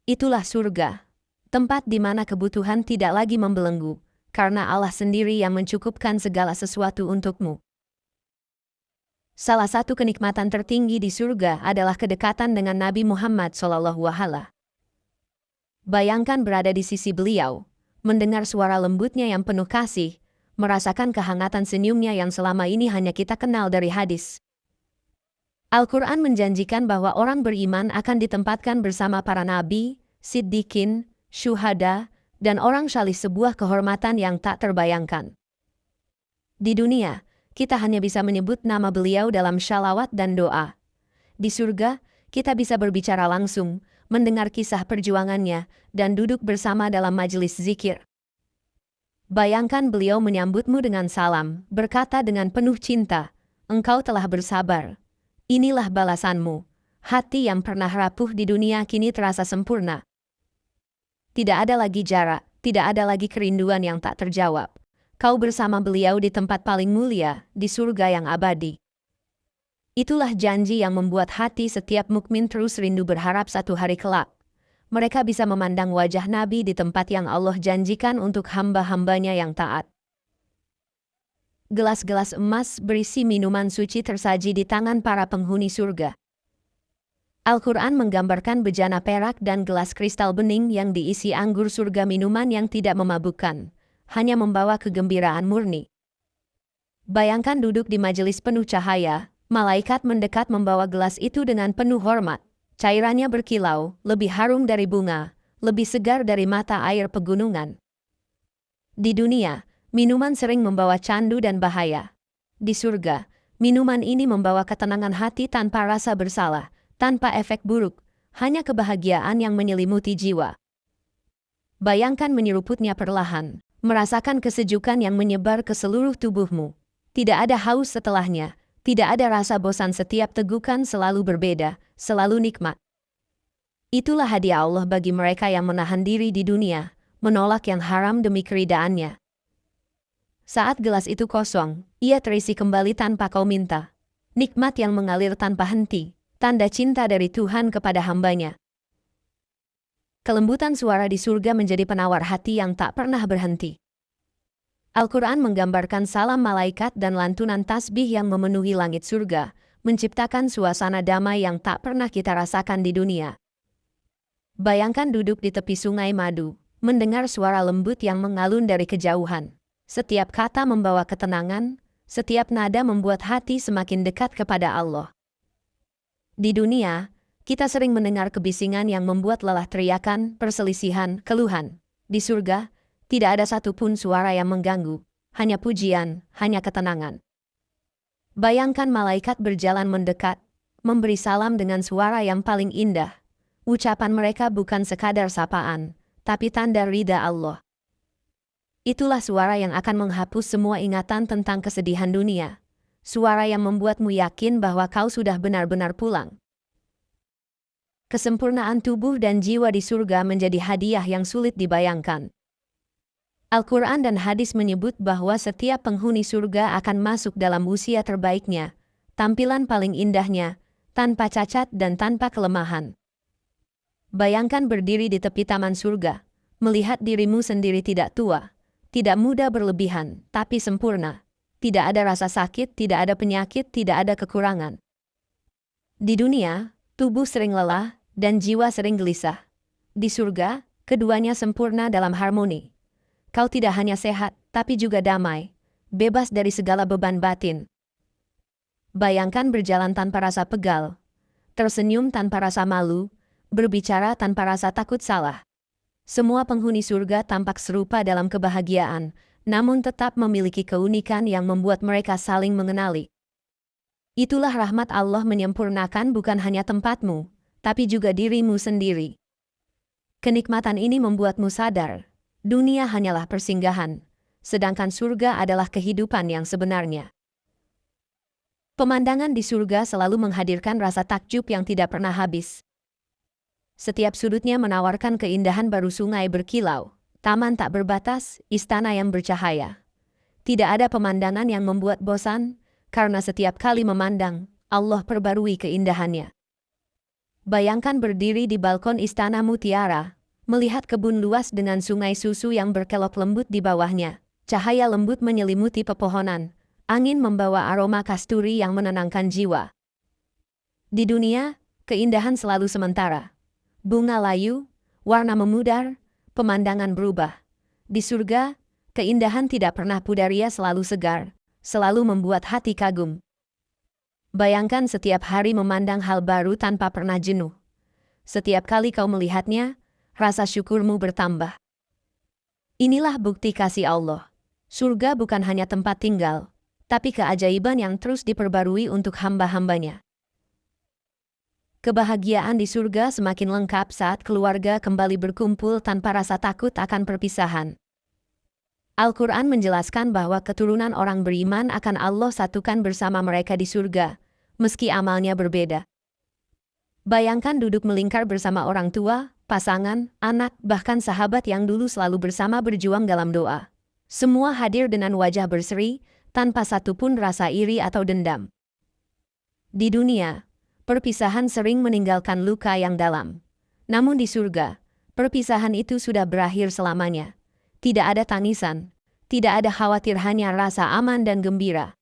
Itulah surga, tempat di mana kebutuhan tidak lagi membelenggu, karena Allah sendiri yang mencukupkan segala sesuatu untukmu. Salah satu kenikmatan tertinggi di surga adalah kedekatan dengan Nabi Muhammad SAW. Bayangkan berada di sisi beliau, mendengar suara lembutnya yang penuh kasih, merasakan kehangatan senyumnya yang selama ini hanya kita kenal dari hadis. Al-Quran menjanjikan bahwa orang beriman akan ditempatkan bersama para nabi, siddiqin, syuhada, dan orang salih, sebuah kehormatan yang tak terbayangkan. Di dunia, kita hanya bisa menyebut nama beliau dalam shalawat dan doa. Di surga, kita bisa berbicara langsung, mendengar kisah perjuangannya, dan duduk bersama dalam majelis zikir. Bayangkan beliau menyambutmu dengan salam, berkata dengan penuh cinta, "Engkau telah bersabar. Inilah balasanmu." Hati yang pernah rapuh di dunia kini terasa sempurna. Tidak ada lagi jarak, tidak ada lagi kerinduan yang tak terjawab. Kau bersama beliau di tempat paling mulia, di surga yang abadi. Itulah janji yang membuat hati setiap mukmin terus rindu berharap satu hari kelak mereka bisa memandang wajah Nabi di tempat yang Allah janjikan untuk hamba-hambanya yang taat. Gelas-gelas emas berisi minuman suci tersaji di tangan para penghuni surga. Al-Quran menggambarkan bejana perak dan gelas kristal bening yang diisi anggur surga, minuman yang tidak memabukkan, hanya membawa kegembiraan murni. Bayangkan duduk di majelis penuh cahaya, malaikat mendekat membawa gelas itu dengan penuh hormat. Cairannya berkilau, lebih harum dari bunga, lebih segar dari mata air pegunungan. Di dunia, minuman sering membawa candu dan bahaya. Di surga, minuman ini membawa ketenangan hati tanpa rasa bersalah, tanpa efek buruk, hanya kebahagiaan yang menyelimuti jiwa. Bayangkan menyeruputnya perlahan, merasakan kesejukan yang menyebar ke seluruh tubuhmu. Tidak ada haus setelahnya, tidak ada rasa bosan, setiap tegukan selalu berbeda, selalu nikmat. Itulah hadiah Allah bagi mereka yang menahan diri di dunia, menolak yang haram demi keridaannya. Saat gelas itu kosong, ia terisi kembali tanpa kau minta. Nikmat yang mengalir tanpa henti, tanda cinta dari Tuhan kepada hambanya. Kelembutan suara di surga menjadi penawar hati yang tak pernah berhenti. Al-Quran menggambarkan salam malaikat dan lantunan tasbih yang memenuhi langit surga, menciptakan suasana damai yang tak pernah kita rasakan di dunia. Bayangkan duduk di tepi sungai madu, mendengar suara lembut yang mengalun dari kejauhan. Setiap kata membawa ketenangan, setiap nada membuat hati semakin dekat kepada Allah. Di dunia, kita sering mendengar kebisingan yang membuat lelah, teriakan, perselisihan, keluhan. Di surga, tidak ada satupun suara yang mengganggu, hanya pujian, hanya ketenangan. Bayangkan malaikat berjalan mendekat, memberi salam dengan suara yang paling indah. Ucapan mereka bukan sekadar sapaan, tapi tanda ridha Allah. Itulah suara yang akan menghapus semua ingatan tentang kesedihan dunia. Suara yang membuatmu yakin bahwa kau sudah benar-benar pulang. Kesempurnaan tubuh dan jiwa di surga menjadi hadiah yang sulit dibayangkan. Al-Quran dan hadis menyebut bahwa setiap penghuni surga akan masuk dalam usia terbaiknya, tampilan paling indahnya, tanpa cacat dan tanpa kelemahan. Bayangkan berdiri di tepi taman surga, melihat dirimu sendiri tidak tua, tidak muda berlebihan, tapi sempurna. Tidak ada rasa sakit, tidak ada penyakit, tidak ada kekurangan. Di dunia, tubuh sering lelah dan jiwa sering gelisah. Di surga, keduanya sempurna dalam harmoni. Kau tidak hanya sehat, tapi juga damai, bebas dari segala beban batin. Bayangkan berjalan tanpa rasa pegal, tersenyum tanpa rasa malu, berbicara tanpa rasa takut salah. Semua penghuni surga tampak serupa dalam kebahagiaan, namun tetap memiliki keunikan yang membuat mereka saling mengenali. Itulah rahmat Allah menyempurnakan bukan hanya tempatmu, tapi juga dirimu sendiri. Kenikmatan ini membuatmu sadar, dunia hanyalah persinggahan, sedangkan surga adalah kehidupan yang sebenarnya. Pemandangan di surga selalu menghadirkan rasa takjub yang tidak pernah habis. Setiap sudutnya menawarkan keindahan, baru sungai berkilau, taman tak berbatas, istana yang bercahaya. Tidak ada pemandangan yang membuat bosan, karena setiap kali memandang, Allah perbarui keindahannya. Bayangkan berdiri di balkon istana mutiara, melihat kebun luas dengan sungai susu yang berkelok lembut di bawahnya, cahaya lembut menyelimuti pepohonan, angin membawa aroma kasturi yang menenangkan jiwa. Di dunia, keindahan selalu sementara. Bunga layu, warna memudar, pemandangan berubah. Di surga, keindahan tidak pernah pudar, ia selalu segar, selalu membuat hati kagum. Bayangkan setiap hari memandang hal baru tanpa pernah jenuh. Setiap kali kau melihatnya, rasa syukurmu bertambah. Inilah bukti kasih Allah. Surga bukan hanya tempat tinggal, tapi keajaiban yang terus diperbarui untuk hamba-hambanya. Kebahagiaan di surga semakin lengkap saat keluarga kembali berkumpul tanpa rasa takut akan perpisahan. Al-Quran menjelaskan bahwa keturunan orang beriman akan Allah satukan bersama mereka di surga, meski amalnya berbeda. Bayangkan duduk melingkar bersama orang tua, pasangan, anak, bahkan sahabat yang dulu selalu bersama berjuang dalam doa. Semua hadir dengan wajah berseri, tanpa satupun rasa iri atau dendam. Di dunia, perpisahan sering meninggalkan luka yang dalam. Namun di surga, perpisahan itu sudah berakhir selamanya. Tidak ada tangisan, tidak ada khawatir, hanya rasa aman dan gembira.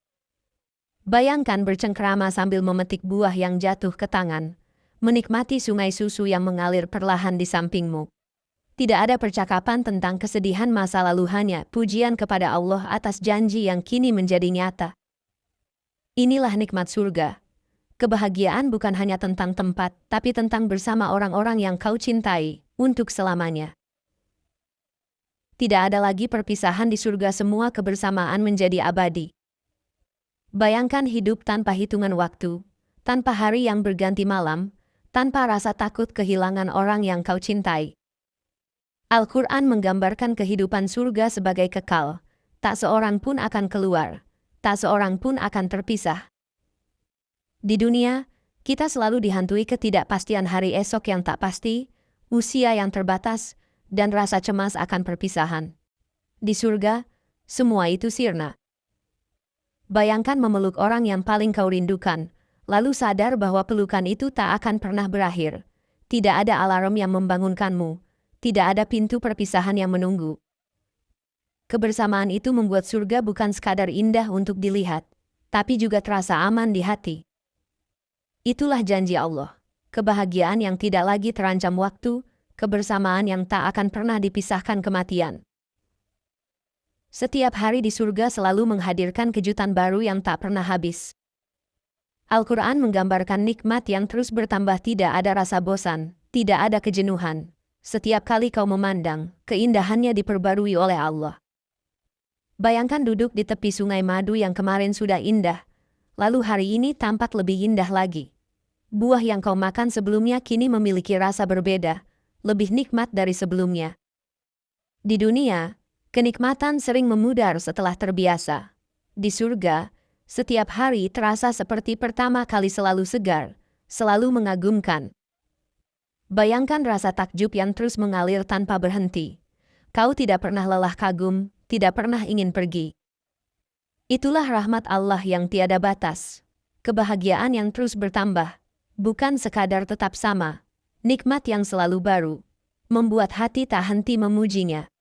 Bayangkan bercengkrama sambil memetik buah yang jatuh ke tangan, menikmati sungai susu yang mengalir perlahan di sampingmu. Tidak ada percakapan tentang kesedihan masa lalu, hanya pujian kepada Allah atas janji yang kini menjadi nyata. Inilah nikmat surga. Kebahagiaan bukan hanya tentang tempat, tapi tentang bersama orang-orang yang kau cintai, untuk selamanya. Tidak ada lagi perpisahan di surga, semua kebersamaan menjadi abadi. Bayangkan hidup tanpa hitungan waktu, tanpa hari yang berganti malam, tanpa rasa takut kehilangan orang yang kau cintai. Al-Quran menggambarkan kehidupan surga sebagai kekal, tak seorang pun akan keluar, tak seorang pun akan terpisah. Di dunia, kita selalu dihantui ketidakpastian hari esok yang tak pasti, usia yang terbatas, dan rasa cemas akan perpisahan. Di surga, semua itu sirna. Bayangkan memeluk orang yang paling kau rindukan, lalu sadar bahwa pelukan itu tak akan pernah berakhir. Tidak ada alarm yang membangunkanmu, tidak ada pintu perpisahan yang menunggu. Kebersamaan itu membuat surga bukan sekadar indah untuk dilihat, tapi juga terasa aman di hati. Itulah janji Allah, kebahagiaan yang tidak lagi terancam waktu, kebersamaan yang tak akan pernah dipisahkan kematian. Setiap hari di surga selalu menghadirkan kejutan baru yang tak pernah habis. Al-Quran menggambarkan nikmat yang terus bertambah, tidak ada rasa bosan, tidak ada kejenuhan. Setiap kali kau memandang, keindahannya diperbarui oleh Allah. Bayangkan duduk di tepi sungai madu yang kemarin sudah indah, lalu hari ini tampak lebih indah lagi. Buah yang kau makan sebelumnya kini memiliki rasa berbeda, lebih nikmat dari sebelumnya. Di dunia, kenikmatan sering memudar setelah terbiasa. Di surga, setiap hari terasa seperti pertama kali, selalu segar, selalu mengagumkan. Bayangkan rasa takjub yang terus mengalir tanpa berhenti. Kau tidak pernah lelah kagum, tidak pernah ingin pergi. Itulah rahmat Allah yang tiada batas. Kebahagiaan yang terus bertambah, bukan sekadar tetap sama, nikmat yang selalu baru, membuat hati tak henti memujinya.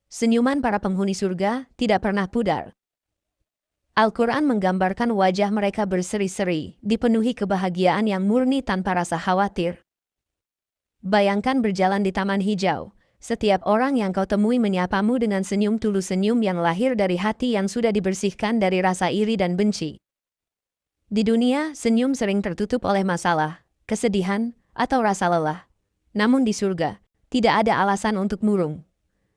Senyuman para penghuni surga tidak pernah pudar. Al-Quran menggambarkan wajah mereka berseri-seri, dipenuhi kebahagiaan yang murni tanpa rasa khawatir. Bayangkan berjalan di taman hijau. Setiap orang yang kau temui menyapamu dengan senyum tulus, senyum yang lahir dari hati yang sudah dibersihkan dari rasa iri dan benci. Di dunia, senyum sering tertutup oleh masalah, kesedihan, atau rasa lelah. Namun di surga, tidak ada alasan untuk murung.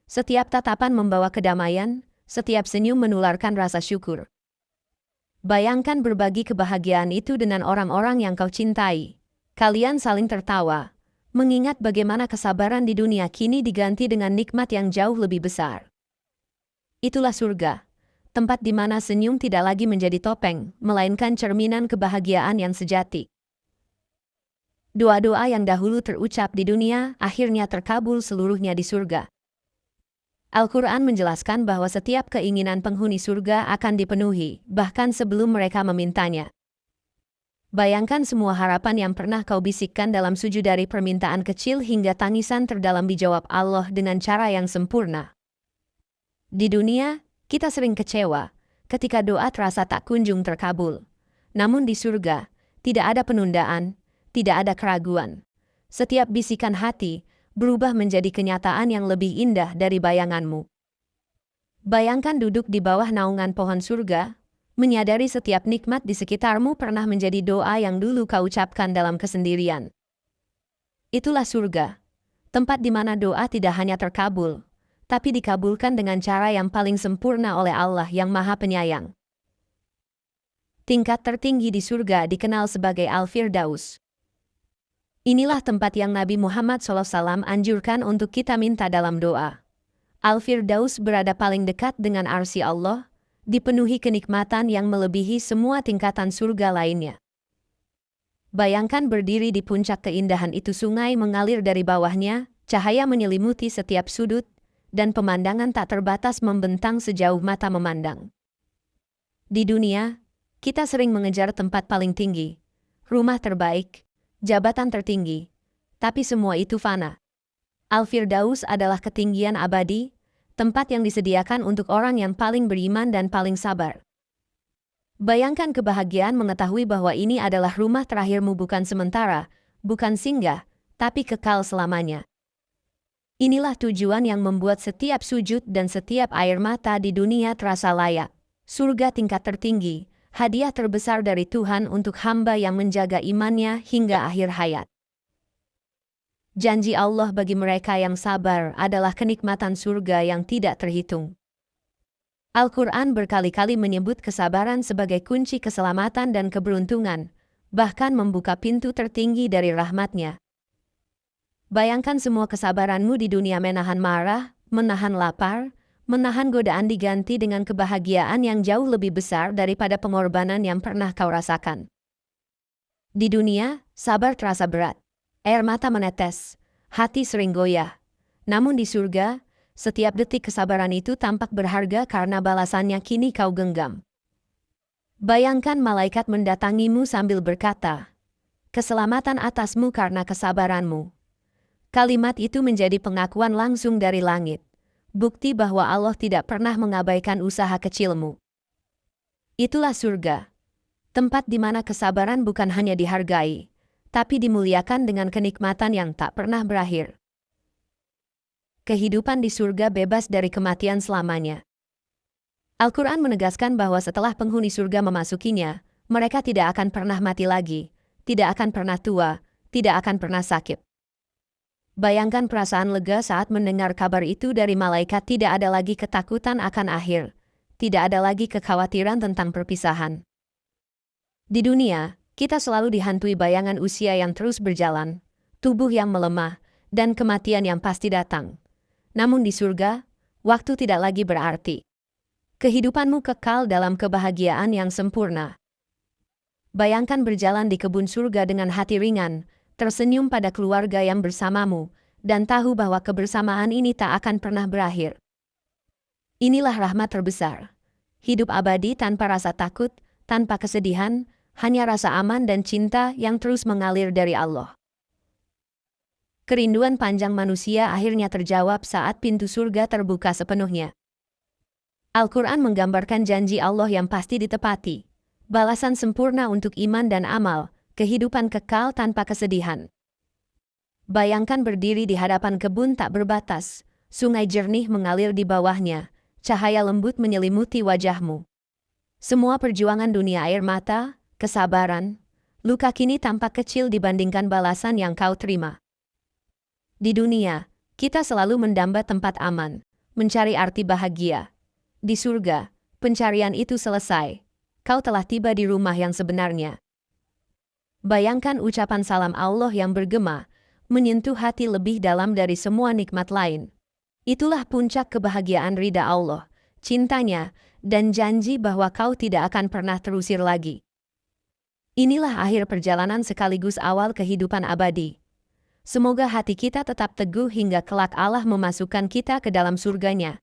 Setiap tatapan membawa kedamaian, setiap senyum menularkan rasa syukur. Bayangkan berbagi kebahagiaan itu dengan orang-orang yang kau cintai. Kalian saling tertawa, mengingat bagaimana kesabaran di dunia kini diganti dengan nikmat yang jauh lebih besar. Itulah surga, tempat di mana senyum tidak lagi menjadi topeng, melainkan cerminan kebahagiaan yang sejati. Doa-doa yang dahulu terucap di dunia, akhirnya terkabul seluruhnya di surga. Al-Quran menjelaskan bahwa setiap keinginan penghuni surga akan dipenuhi, bahkan sebelum mereka memintanya. Bayangkan semua harapan yang pernah kau bisikkan dalam sujud, dari permintaan kecil hingga tangisan terdalam, dijawab Allah dengan cara yang sempurna. Di dunia, kita sering kecewa ketika doa terasa tak kunjung terkabul. Namun di surga, tidak ada penundaan, tidak ada keraguan. Setiap bisikan hati berubah menjadi kenyataan yang lebih indah dari bayanganmu. Bayangkan duduk di bawah naungan pohon surga, menyadari setiap nikmat di sekitarmu pernah menjadi doa yang dulu kau ucapkan dalam kesendirian. Itulah surga, tempat di mana doa tidak hanya terkabul, tapi dikabulkan dengan cara yang paling sempurna oleh Allah yang Maha Penyayang. Tingkat tertinggi di surga dikenal sebagai Al-Firdaus. Inilah tempat yang Nabi Muhammad SAW anjurkan untuk kita minta dalam doa. Al-Firdaus berada paling dekat dengan arsy Allah, dipenuhi kenikmatan yang melebihi semua tingkatan surga lainnya. Bayangkan berdiri di puncak keindahan itu, sungai mengalir dari bawahnya, cahaya menyelimuti setiap sudut, dan pemandangan tak terbatas membentang sejauh mata memandang. Di dunia, kita sering mengejar tempat paling tinggi, rumah terbaik, jabatan tertinggi, tapi semua itu fana. Al-Firdaus adalah ketinggian abadi, tempat yang disediakan untuk orang yang paling beriman dan paling sabar. Bayangkan kebahagiaan mengetahui bahwa ini adalah rumah terakhirmu, bukan sementara, bukan singgah, tapi kekal selamanya. Inilah tujuan yang membuat setiap sujud dan setiap air mata di dunia terasa layak. Surga tingkat tertinggi, hadiah terbesar dari Tuhan untuk hamba yang menjaga imannya hingga akhir hayat. Janji Allah bagi mereka yang sabar adalah kenikmatan surga yang tidak terhitung. Al-Quran berkali-kali menyebut kesabaran sebagai kunci keselamatan dan keberuntungan, bahkan membuka pintu tertinggi dari rahmat-Nya. Bayangkan semua kesabaranmu di dunia, menahan marah, menahan lapar, menahan godaan, diganti dengan kebahagiaan yang jauh lebih besar daripada pengorbanan yang pernah kau rasakan. Di dunia, sabar terasa berat. Air mata menetes, hati sering goyah. Namun di surga, setiap detik kesabaran itu tampak berharga karena balasannya kini kau genggam. Bayangkan malaikat mendatangimu sambil berkata, "Keselamatan atasmu karena kesabaranmu." Kalimat itu menjadi pengakuan langsung dari langit, bukti bahwa Allah tidak pernah mengabaikan usaha kecilmu. Itulah surga, tempat di mana kesabaran bukan hanya dihargai, tapi dimuliakan dengan kenikmatan yang tak pernah berakhir. Kehidupan di surga bebas dari kematian selamanya. Al-Quran menegaskan bahwa setelah penghuni surga memasukinya, mereka tidak akan pernah mati lagi, tidak akan pernah tua, tidak akan pernah sakit. Bayangkan perasaan lega saat mendengar kabar itu dari malaikat. Tidak ada lagi ketakutan akan akhir, tidak ada lagi kekhawatiran tentang perpisahan. Di dunia, kita selalu dihantui bayangan usia yang terus berjalan, tubuh yang melemah, dan kematian yang pasti datang. Namun di surga, waktu tidak lagi berarti. Kehidupanmu kekal dalam kebahagiaan yang sempurna. Bayangkan berjalan di kebun surga dengan hati ringan, tersenyum pada keluarga yang bersamamu, dan tahu bahwa kebersamaan ini tak akan pernah berakhir. Inilah rahmat terbesar. Hidup abadi tanpa rasa takut, tanpa kesedihan, hanya rasa aman dan cinta yang terus mengalir dari Allah. Kerinduan panjang manusia akhirnya terjawab saat pintu surga terbuka sepenuhnya. Al-Quran menggambarkan janji Allah yang pasti ditepati. Balasan sempurna untuk iman dan amal, kehidupan kekal tanpa kesedihan. Bayangkan berdiri di hadapan kebun tak berbatas, sungai jernih mengalir di bawahnya, cahaya lembut menyelimuti wajahmu. Semua perjuangan dunia air mata, kesabaran, luka kini tampak kecil dibandingkan balasan yang kau terima. Di dunia, kita selalu mendamba tempat aman, mencari arti bahagia. Di surga, pencarian itu selesai. Kau telah tiba di rumah yang sebenarnya. Bayangkan ucapan salam Allah yang bergema, menyentuh hati lebih dalam dari semua nikmat lain. Itulah puncak kebahagiaan ridha Allah, cintanya, dan janji bahwa kau tidak akan pernah terusir lagi. Inilah akhir perjalanan sekaligus awal kehidupan abadi. Semoga hati kita tetap teguh hingga kelak Allah memasukkan kita ke dalam surganya.